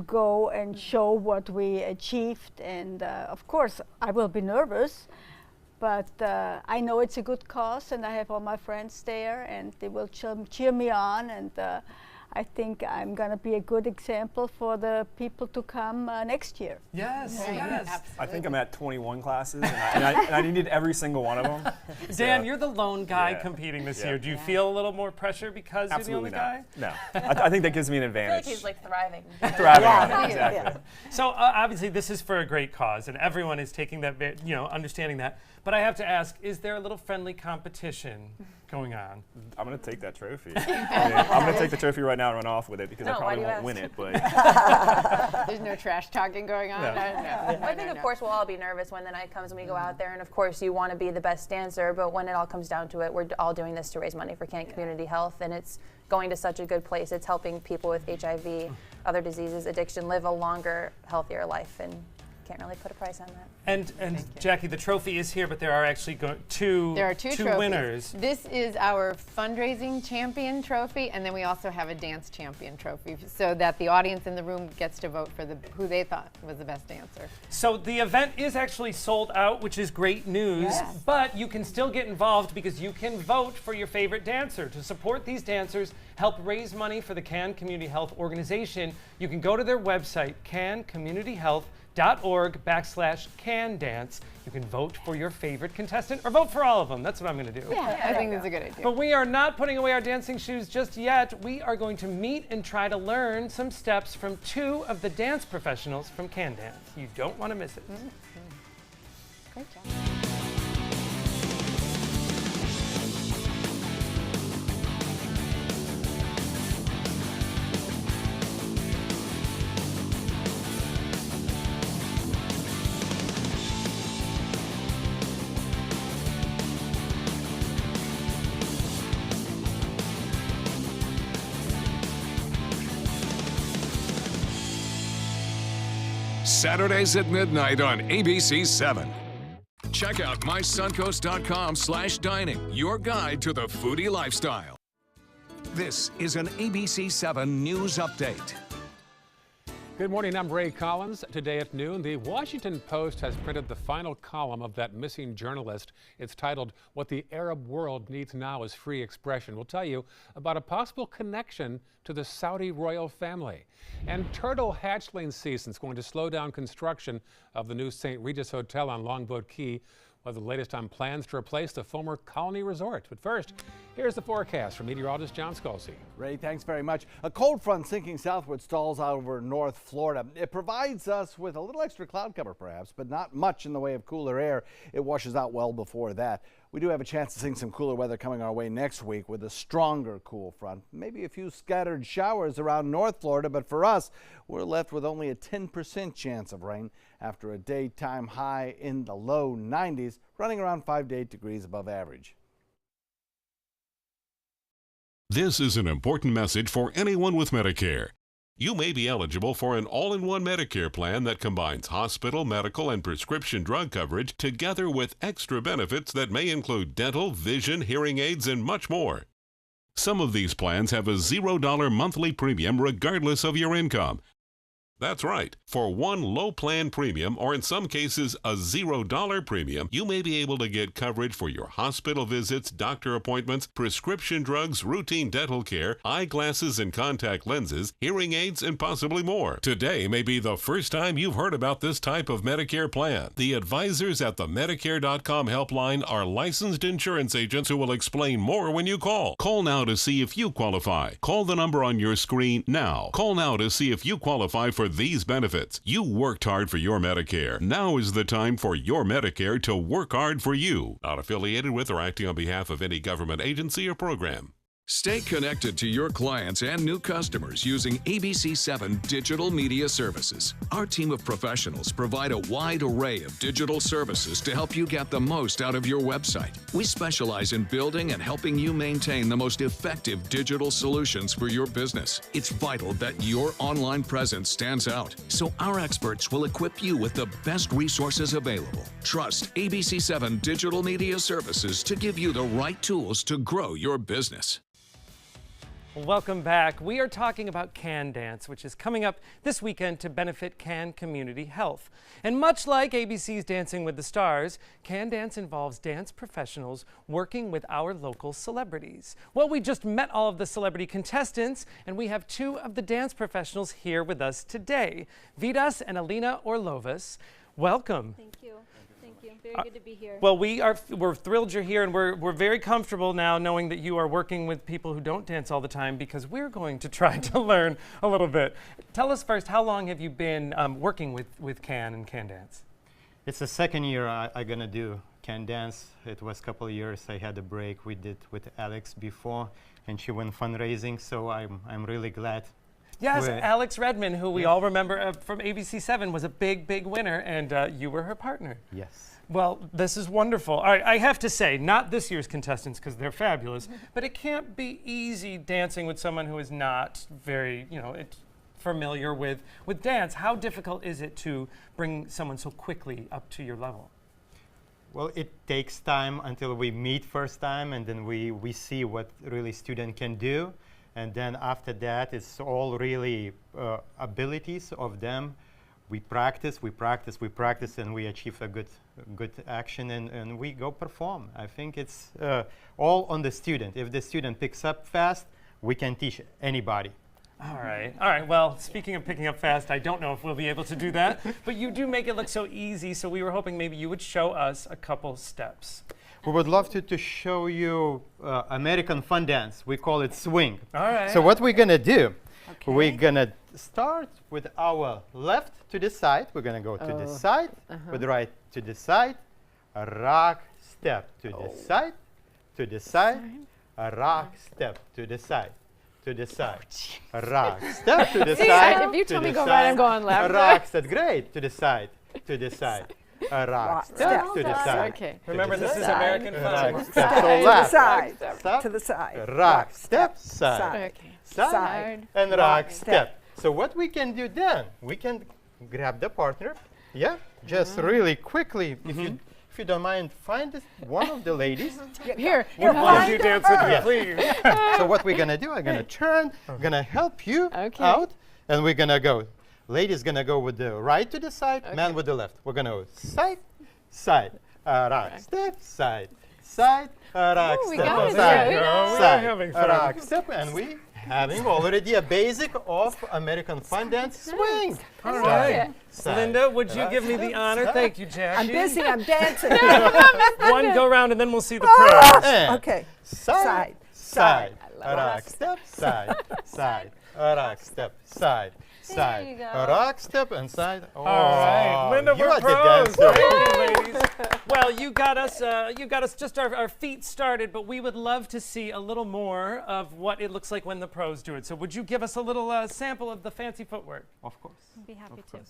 go and show what we achieved. And of course, I will be nervous, but I know it's a good cause, and I have all my friends there, and they will cheer me on, and I think I'm going to be a good example for the people to come next year. Yes, yes. I think I'm at 21 classes, and I needed every single one of them. Dan, you're the lone guy competing this year. Do you feel a little more pressure because you're the only guy? No. I think that gives me an advantage. I feel like he's like thriving. Thriving, exactly. So obviously this is for a great cause, and everyone is taking that, understanding that. But I have to ask, is there a little friendly competition going on? I'm going to take that trophy. I'm going to take the trophy right now and run off with it, because I probably won't win it. But there's no trash talking going on. No. I think, of course, we'll all be nervous when the night comes and we go out there. And, of course, you want to be the best dancer. But when it all comes down to it, we're all doing this to raise money for CAN Community Health. And it's going to such a good place. It's helping people with HIV, other diseases, addiction, live a longer, healthier life. And can't really put a price on that. And Jackie, the trophy is here, but there are actually two winners. This is our fundraising champion trophy, and then we also have a dance champion trophy, so that the audience in the room gets to vote for who they thought was the best dancer. So the event is actually sold out, which is great news, but you can still get involved, because you can vote for your favorite dancer. To support these dancers, help raise money for the CAN Community Health Organization, you can go to their website, cancommunityhealth.org/CanDance. You can vote for your favorite contestant, or vote for all of them. That's what I'm going to do. Yeah, I think that's a good idea. But we are not putting away our dancing shoes just yet. We are going to meet and try to learn some steps from two of the dance professionals from CAN Dance. You don't want to miss it. Great job. Saturdays at midnight on ABC 7. Check out mysuncoast.com/dining, your guide to the foodie lifestyle. This is an ABC 7 News Update. Good morning, I'm Ray Collins. Today at noon, the Washington Post has printed the final column of that missing journalist. It's titled, "What the Arab World Needs Now is Free Expression." We'll tell you about a possible connection to the Saudi royal family. And turtle hatchling season is going to slow down construction of the new St. Regis Hotel on Longboat Key. Well, the latest on plans to replace the former Colony Resort. But first, here's the forecast from meteorologist John Scalzi. Ray, thanks very much. A cold front sinking southward stalls out over North Florida. It provides us with a little extra cloud cover perhaps, but not much in the way of cooler air. It washes out well before that. We do have a chance to see some cooler weather coming our way next week with a stronger cool front. Maybe a few scattered showers around North Florida, but for us, we're left with only a 10% chance of rain after a daytime high in the low 90s, running around 5 to 8 degrees above average. This is an important message for anyone with Medicare. You may be eligible for an all-in-one Medicare plan that combines hospital, medical, and prescription drug coverage together with extra benefits that may include dental, vision, hearing aids, and much more. Some of these plans have a $0 monthly premium regardless of your income. That's right. For one low plan premium, or in some cases a $0 premium, you may be able to get coverage for your hospital visits, doctor appointments, prescription drugs, routine dental care, eyeglasses and contact lenses, hearing aids, and possibly more. Today may be the first time you've heard about this type of Medicare plan. The advisors at the Medicare.com helpline are licensed insurance agents who will explain more when you call. Call now to see if you qualify. Call the number on your screen now. Call now to see if you qualify for these benefits. You worked hard for your Medicare. Now is the time for your Medicare to work hard for you. Not affiliated with or acting on behalf of any government agency or program. Stay connected to your clients and new customers using ABC 7 Digital Media Services. Our team of professionals provide a wide array of digital services to help you get the most out of your website. We specialize in building and helping you maintain the most effective digital solutions for your business. It's vital that your online presence stands out, so our experts will equip you with the best resources available. Trust ABC 7 Digital Media Services to give you the right tools to grow your business. Welcome back. We are talking about Can Dance, which is coming up this weekend to benefit Can Community Health. And much like ABC's Dancing with the Stars, Can Dance involves dance professionals working with our local celebrities. Well, we just met all of the celebrity contestants, and we have two of the dance professionals here with us today, Vidas and Alina Orlovas. Welcome. Thank you. Very good to be here. Well, we're thrilled you're here, and we're very comfortable now knowing that you are working with people who don't dance all the time, because we're going to try to learn a little bit. Tell us first, how long have you been working with Can and Can Dance? It's the second year I'm gonna do Can Dance. It was a couple of years. I had a break. We did with Alex before, and she went fundraising, so I'm really glad. Yes, Alex Redmond, who we all remember from ABC 7, was a big winner, and you were her partner. Yes. Well, this is wonderful. All right, I have to say, not this year's contestants, because they're fabulous, but it can't be easy dancing with someone who is not very, familiar with dance. How difficult is it to bring someone so quickly up to your level? Well, it takes time until we meet first time, and then we see what really student can do. And then after that, it's all really abilities of them. We practice, and we achieve a good action, and we go perform. I think it's all on the student. If the student picks up fast, we can teach anybody. All right. Well, speaking of picking up fast, I don't know if we'll be able to do that, but you do make it look so easy, so we were hoping maybe you would show us a couple steps. We would love to show you American fun dance. We call it swing. All right. So what we're gonna do, we're gonna start with our left to the side. We're gonna go to the side, with right to the side, a rock step to the side, a rock step to the side, to the side, a rock step to the side. If you tell me go right, I'm going left. A rock step, great, to the side, to the side. A rock step to the side. Okay. Remember, this is American fun. Rock step, so left. To the side. Rock step, side. Okay. Side. And rock step. So what we can do then, we can grab the partner. Yeah, just really quickly, if you don't mind, find one of the ladies. Here, One of you dance with me, Yes. please. So what we're gonna do, I'm gonna turn, I'm gonna help you out, and we're gonna go. Lady's gonna go with the right to the side, man with the left. We're gonna go side, side, rock, step, side, side, rock, Ooh, we step, got it. side, There we go. side, We're having fun. rock, step, and we having already a basic of American fun dance swing. All right. Side, Linda, would you rock, give me the step, honor? side. Thank you, Jackie. I'm busy, I'm dancing. One go round, and then we'll see the pros. And Okay. side, side, rock, step, side, side, rock, step, side, side, rock, step, and side. All right, Linda, you we're are the pros. dancer. Thank you, ladies. Well, you got us just our feet started, but we would love to see a little more of what it looks like when the pros do it. So would you give us a little sample of the fancy footwork? Of course. I'd be happy to.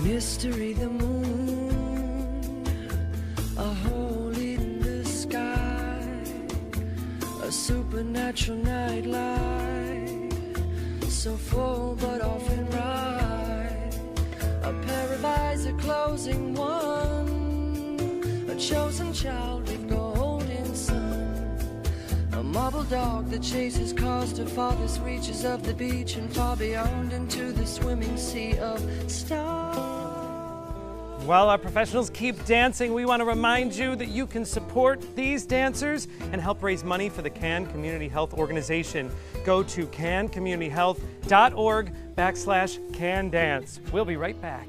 Mystery, the moon, a hole in the sky, a supernatural nightlight, so full but often right, a pair of eyes, a closing one, a chosen child with golden sun, a marble dog that chases cars to farthest reaches of the beach and far beyond into the swimming sea of stars. While our professionals keep dancing, we want to remind you that you can support these dancers and help raise money for the Cannes Community Health Organization. Go to cannescommunityhealth.org/Cannes Dance. We'll be right back.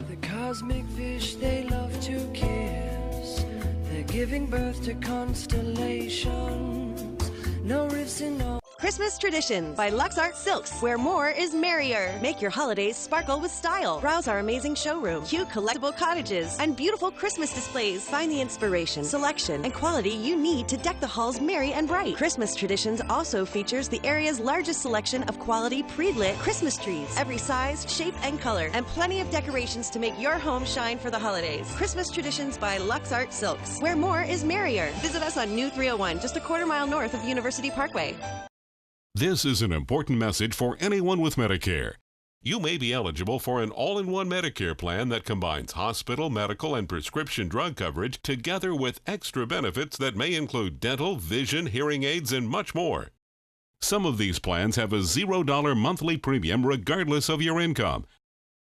The cosmic fish, they love to kiss. They're giving birth to constellations. No rifts in no. Christmas Traditions by Lux Art Silks, where more is merrier. Make your holidays sparkle with style. Browse our amazing showroom, cute collectible cottages, and beautiful Christmas displays. Find the inspiration, selection, and quality you need to deck the halls merry and bright. Christmas Traditions also features the area's largest selection of quality pre-lit Christmas trees, every size, shape, and color, and plenty of decorations to make your home shine for the holidays. Christmas Traditions by Lux Art Silks, where more is merrier. Visit us on New 301, just a quarter-mile north of University Parkway. This is an important message for anyone with Medicare. You may be eligible for an all-in-one Medicare plan that combines hospital, medical, and prescription drug coverage together with extra benefits that may include dental, vision, hearing aids, and much more. Some of these plans have a $0 monthly premium regardless of your income.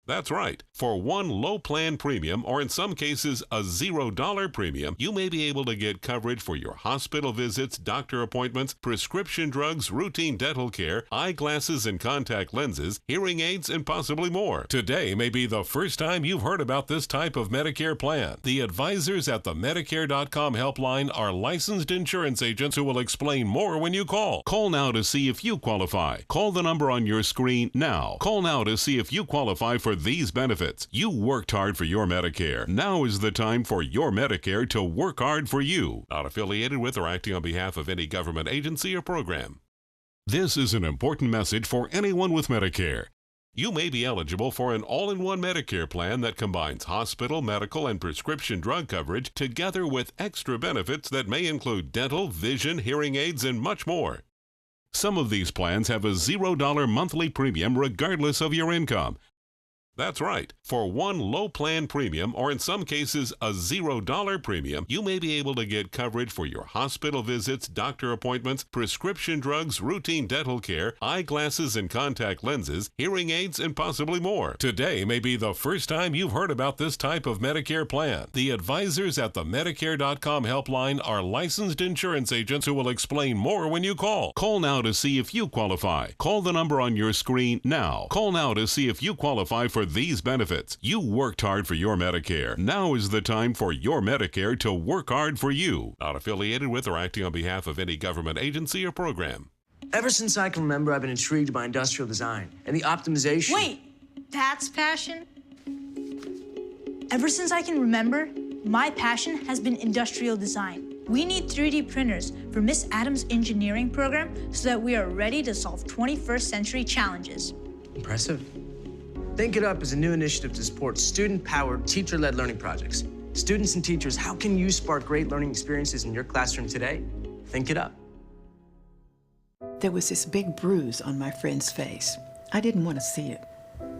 That's right. For one low plan premium, or in some cases a $0 premium, you may be able to get coverage for your hospital visits, doctor appointments, prescription drugs, routine dental care, eyeglasses and contact lenses, hearing aids, and possibly more. Today may be the first time you've heard about this type of Medicare plan. The advisors at the Medicare.com helpline are licensed insurance agents who will explain more when you call. Call now to see if you qualify. Call the number on your screen now. Call now to see if you qualify for these benefits. You worked hard for your Medicare. Now is the time for your Medicare to work hard for you. Not affiliated with or acting on behalf of any government agency or program. This is an important message for anyone with Medicare. You may be eligible for an all-in-one Medicare plan that combines hospital, medical, and prescription drug coverage together with extra benefits that may include dental, vision, hearing aids, and much more. Some of these plans have a $0 monthly premium regardless of your income. That's right. For one low plan premium, or in some cases a $0 premium, you may be able to get coverage for your hospital visits, doctor appointments, prescription drugs, routine dental care, eyeglasses and contact lenses, hearing aids, and possibly more. Today may be the first time you've heard about this type of Medicare plan. The advisors at the Medicare.com helpline are licensed insurance agents who will explain more when you call. Call now to see if you qualify. Call the number on your screen now. Call now to see if you qualify for these benefits. You worked hard for your Medicare. Now is the time for your Medicare to work hard for you. Not affiliated with or acting on behalf of any government agency or program. Ever since I can remember, I've been intrigued by industrial design and the optimization. Wait, that's passion? Ever since I can remember, my passion has been industrial design. We need 3D printers for Miss Adams' engineering program so that we are ready to solve 21st century challenges. Impressive. Think It Up is a new initiative to support student-powered, teacher-led learning projects. Students and teachers, how can you spark great learning experiences in your classroom today? Think It Up. There was this big bruise on my friend's face. I didn't want to see it.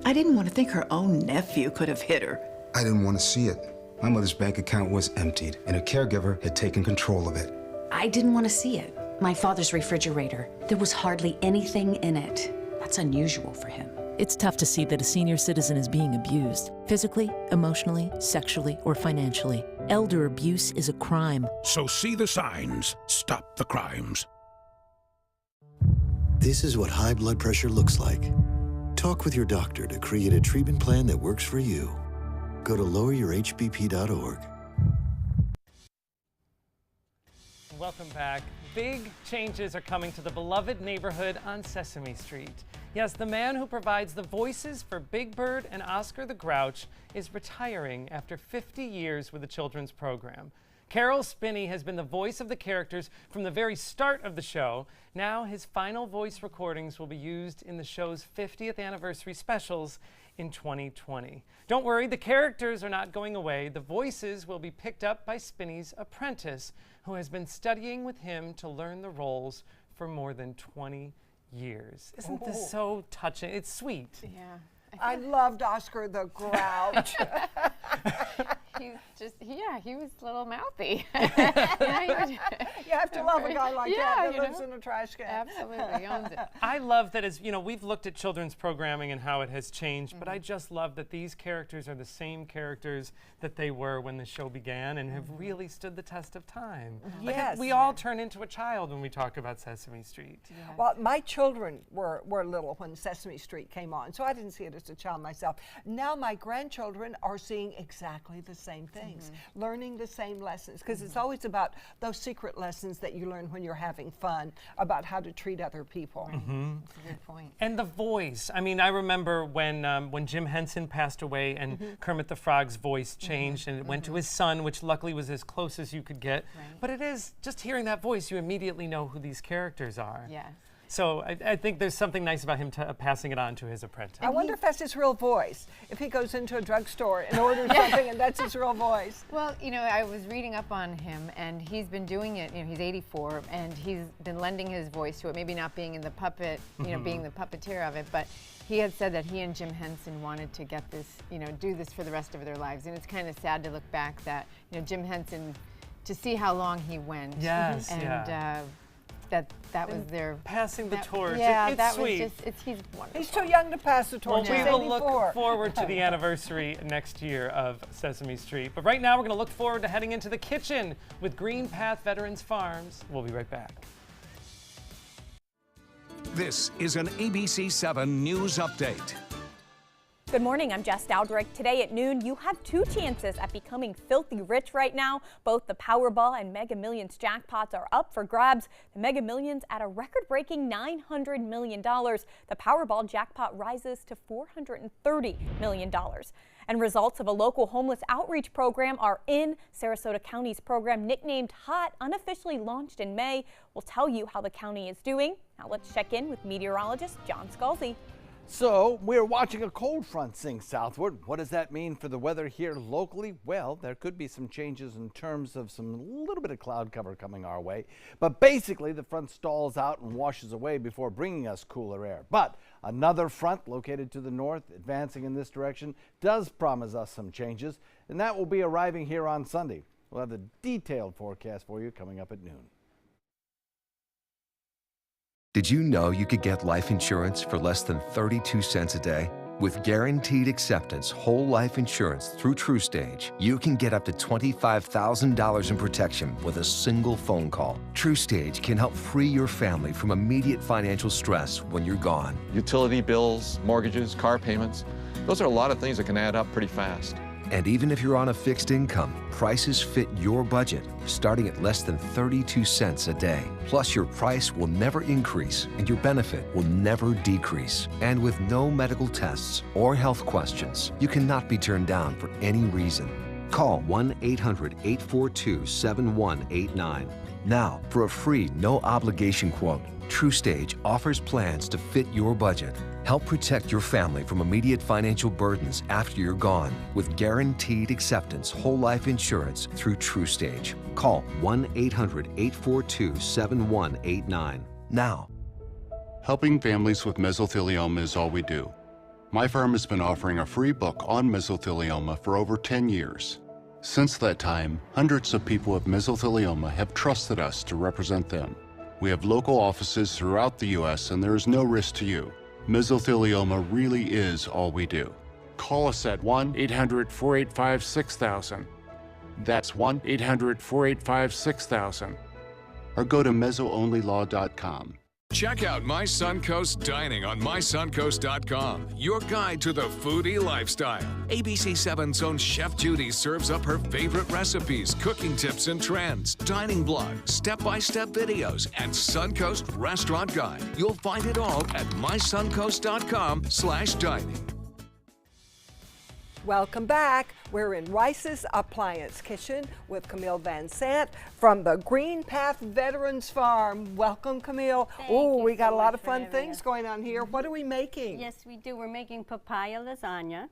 I didn't want to think her own nephew could have hit her. I didn't want to see it. My mother's bank account was emptied, and a caregiver had taken control of it. I didn't want to see it. My father's refrigerator, there was hardly anything in it. That's unusual for him. It's tough to see that a senior citizen is being abused, physically, emotionally, sexually, or financially. Elder abuse is a crime. So see the signs. Stop the crimes. This is what high blood pressure looks like. Talk with your doctor to create a treatment plan that works for you. Go to loweryourhbp.org. Welcome back. Big changes are coming to the beloved neighborhood on Sesame Street. Yes, the man who provides the voices for Big Bird and Oscar the Grouch is retiring after 50 years with the children's program. Carol Spinney has been the voice of the characters from the very start of the show. Now his final voice recordings will be used in the show's 50th anniversary specials in 2020. Don't worry, the characters are not going away. The voices will be picked up by Spinney's apprentice, who has been studying with him to learn the roles for more than 20 years. Isn't this so touching? It's sweet. Yeah. I loved Oscar the Grouch. He's just, yeah, he was a little mouthy. You have to love a guy like that lives in a trash can. Absolutely, owns it. I love that as, you know, we've looked at children's programming and how it has changed, but I just love that these characters are the same characters that they were when the show began and have really stood the test of time. Like, Yes. we all turn into a child when we talk about Sesame Street. Well, my children were little when Sesame Street came on, so I didn't see it as a child myself. Now my grandchildren are seeing exactly the same things, learning the same lessons, because it's always about those secret lessons that you learn when you're having fun, about how to treat other people. That's a good point. And the voice. I mean, I remember when Jim Henson passed away and Kermit the Frog's voice changed and it went to his son, which luckily was as close as you could get. But it is, just hearing that voice, you immediately know who these characters are. Yes. So I think there's something nice about him passing it on to his apprentice. I wonder if that's his real voice, if he goes into a drugstore and orders something and that's his real voice. Well, you know, I was reading up on him, and he's been doing it, you know, he's 84, and he's been lending his voice to it, maybe not being in the puppet, you know, being the puppeteer of it, but he had said that he and Jim Henson wanted to get this, you know, do this for the rest of their lives, and it's kind of sad to look back that, you know, Jim Henson, to see how long he went. Yes, and, that was their passing the torch. Yeah, it's that sweet. was just, he's wonderful. He's too young to pass the torch. Well, we He's will 84. look forward to the anniversary next year of Sesame Street. But right now, we're going to look forward to heading into the kitchen with Green Path Veterans Farms. We'll be right back. This is an ABC 7 News Update. Good morning, I'm Jess Dowdrick. Today at noon, you have two chances at becoming filthy rich right now. Both the Powerball and Mega Millions jackpots are up for grabs. The Mega Millions at a record-breaking $900 million. The Powerball jackpot rises to $430 million. And results of a local homeless outreach program are in. Sarasota County's program, nicknamed HOT, unofficially launched in May. We'll tell you how the county is doing. Now let's check in with meteorologist John Scalzi. So we're watching a cold front sink southward. What does that mean for the weather here locally? Well, there could be some changes in terms of some little bit of cloud cover coming our way. But basically, the front stalls out and washes away before bringing us cooler air. But another front located to the north, advancing in this direction, does promise us some changes, and that will be arriving here on Sunday. We'll have the detailed forecast for you coming up at noon. Did you know you could get life insurance for less than 32 cents a day? With guaranteed acceptance whole life insurance through TrueStage, you can get up to $25,000 in protection with a single phone call. TrueStage can help free your family from immediate financial stress when you're gone. Utility bills, mortgages, car payments, those are a lot of things that can add up pretty fast. And even if you're on a fixed income, prices fit your budget, starting at less than 32 cents a day. Plus, your price will never increase and your benefit will never decrease. And with no medical tests or health questions, you cannot be turned down for any reason. Call 1-800-842-7189. Now, for a free, no-obligation quote, TrueStage offers plans to fit your budget. Help protect your family from immediate financial burdens after you're gone with guaranteed acceptance whole life insurance through TrueStage. Call 1-800-842-7189 now. Helping families with mesothelioma is all we do. My firm has been offering a free book on mesothelioma for over 10 years. Since that time, hundreds of people with mesothelioma have trusted us to represent them. We have local offices throughout the U.S. and there is no risk to you. Mesothelioma really is all we do. Call us at 1-800-485-6000. That's 1-800-485-6000. Or go to mesoonlylaw.com. Check out My Suncoast Dining on mysuncoast.com, your guide to the foodie lifestyle. ABC7's own Chef Judy serves up her favorite recipes, cooking tips and trends, dining blogs, step-by-step videos, and Suncoast Restaurant Guide. You'll find it all at mysuncoast.com/dining. Welcome back. We're in Rice's Appliance Kitchen with Camille Van Sant from the Green Path Veterans Farm. Welcome, Camille. Oh, we got a lot of fun things going on here. What are we making? Yes, we do. We're making papaya lasagna.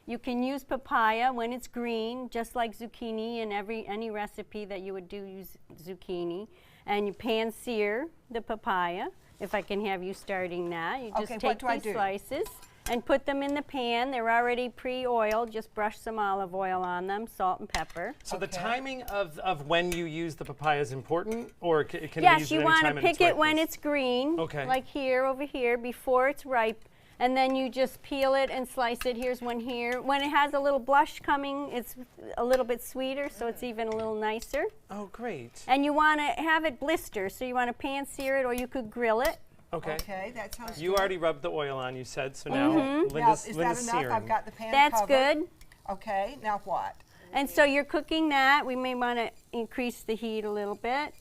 You can use papaya when it's green, just like zucchini. In any recipe that you would do, use zucchini. And you pan sear the papaya. If I can have you starting that, you just take these slices and put them in the pan. They're already pre-oiled. Just brush some olive oil on them, salt and pepper. So the timing of when you use the papaya is important, or can you use it Yes, you anytime want to pick it when it's green, like here, over here, before it's ripe. And then you just peel it and slice it. Here's one here. When it has a little blush coming, it's a little bit sweeter, so it's even a little nicer. Oh, great. And you want to have it blister, so you want to pan sear it, or you could grill it. Okay. Okay, that sounds You good. already rubbed the oil on, you said, so now Now, Linda's is that enough? searing. I've got the pan That's covered. good. Okay, now what? And so you're cooking that. We may want to increase the heat a little bit.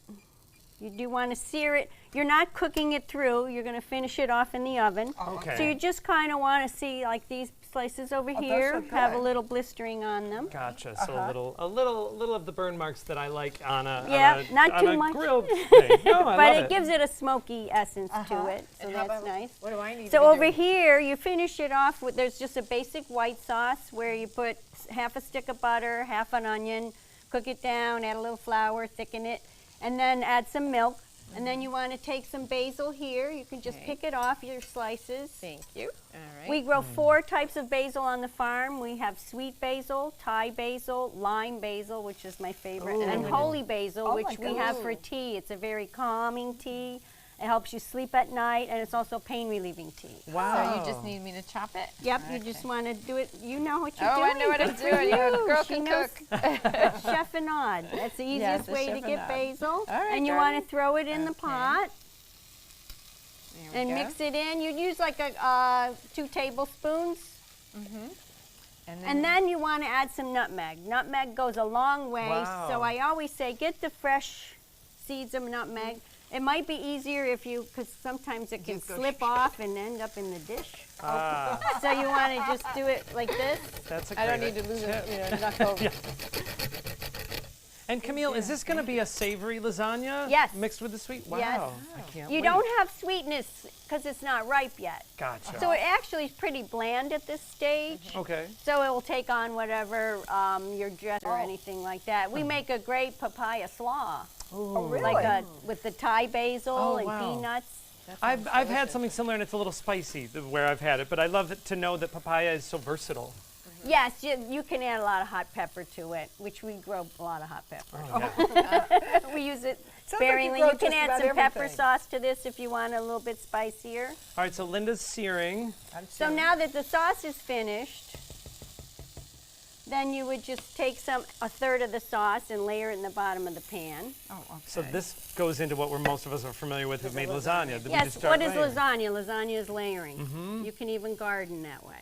You do want to sear it. You're not cooking it through. You're going to finish it off in the oven. Okay. So you just kind of want to see, like these slices over here have a little blistering on them. Gotcha. So a little of the burn marks that I like on a not too on a much. grilled thing. No, I but love it gives it a smoky essence to it, so And that's nice. What do I need So to over do? here, you finish it off with, there's just a basic white sauce where you put half a stick of butter, half an onion, cook it down, add a little flour, thicken it, and then add some milk. And then you want to take some basil here. You can just pick it off your slices. Thank you. All right. We grow 4 types of basil on the farm. We have sweet basil, Thai basil, lime basil, which is my favorite, and holy basil, which we have for tea. It's a very calming tea. It helps you sleep at night, and it's also pain-relieving tea. Wow. So you just need me to chop it? Yep, you just want to do it. You know what you're Oh, doing. I know what I'm Good for doing. you. A girl She can knows cook. Chef and Odd. That's the easiest way to get basil. All right, and you want to throw it in the pot and go. mix it in. You'd use like 2 tablespoons. And then you want to add some nutmeg. Nutmeg goes a long way. Wow. So I always say get the fresh seeds of nutmeg. It might be easier if you, because sometimes it can slip off and end up in the dish. So you want to just do it like this. That's a I don't great need to lose tip. it, knock over. And Camille, is this going to be a savory lasagna? Yes. Mixed with the sweet? Wow. Yes. I can't You wait. don't have sweetness because it's not ripe yet. Gotcha. So it actually is pretty bland at this stage. Okay. So it will take on whatever your dress or anything like that. We make a great papaya slaw. Oh, really? Like with the Thai basil and wow. peanuts. I've had something similar, and it's a little spicy where I've had it, but I love it to know that papaya is so versatile. Yes, you can add a lot of hot pepper to it, which we grow a lot of hot pepper. We use it sparingly. grow You can just add about some pepper everything. sauce to this if you want it a little bit spicier. All right, so Linda's searing. So now that the sauce is finished, then you would just take a third of the sauce and layer it in the bottom of the pan. So this goes into what most of us are familiar with who've made lasagna. That we Yes, just start what is layering. lasagna? Lasagna is layering. You can even garden that way.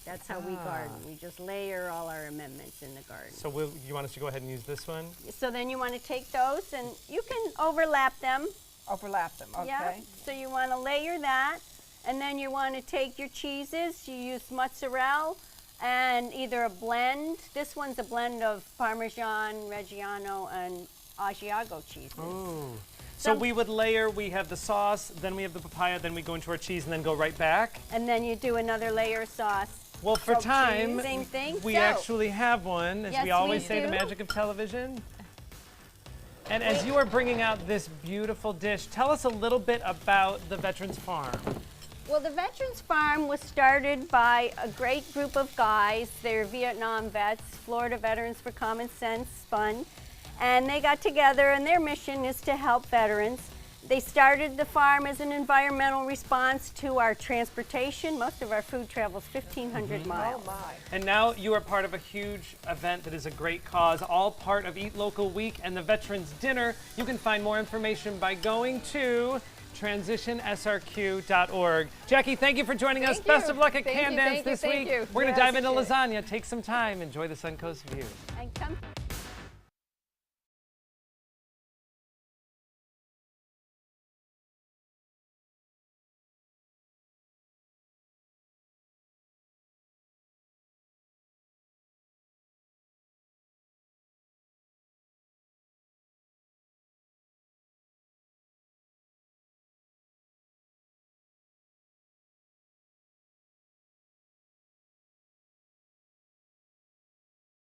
That's how we garden. We just layer all our amendments in the garden. So you want us to go ahead and use this one? So then you want to take those and you can overlap them. Overlap them, okay. Yeah. So you want to layer that, and then you want to take your cheeses. You use mozzarella and either a blend. This one's a blend of Parmesan, Reggiano, and Asiago cheese. Ooh. So we would layer, we have the sauce, then we have the papaya, then we go into our cheese and then go right back? And then you do another layer of sauce. Well, for time, same thing. we actually have one, as Yes, we always we say, the do. magic of television. And as you are bringing out this beautiful dish, tell us a little bit about the Veterans Farm. Well, the Veterans Farm was started by a great group of guys. They're Vietnam vets, Florida Veterans for Common Sense Fund. And they got together, and their mission is to help veterans. They started the farm as an environmental response to our transportation. Most of our food travels 1,500 miles. Oh my. And now you are part of a huge event that is a great cause, all part of Eat Local Week and the Veterans Dinner. You can find more information by going to transitionsrq.org. Jackie, thank you for joining us. Best of luck at Can Dance this week. We're going to dive into lasagna. Take some time. Enjoy the Suncoast View. And come.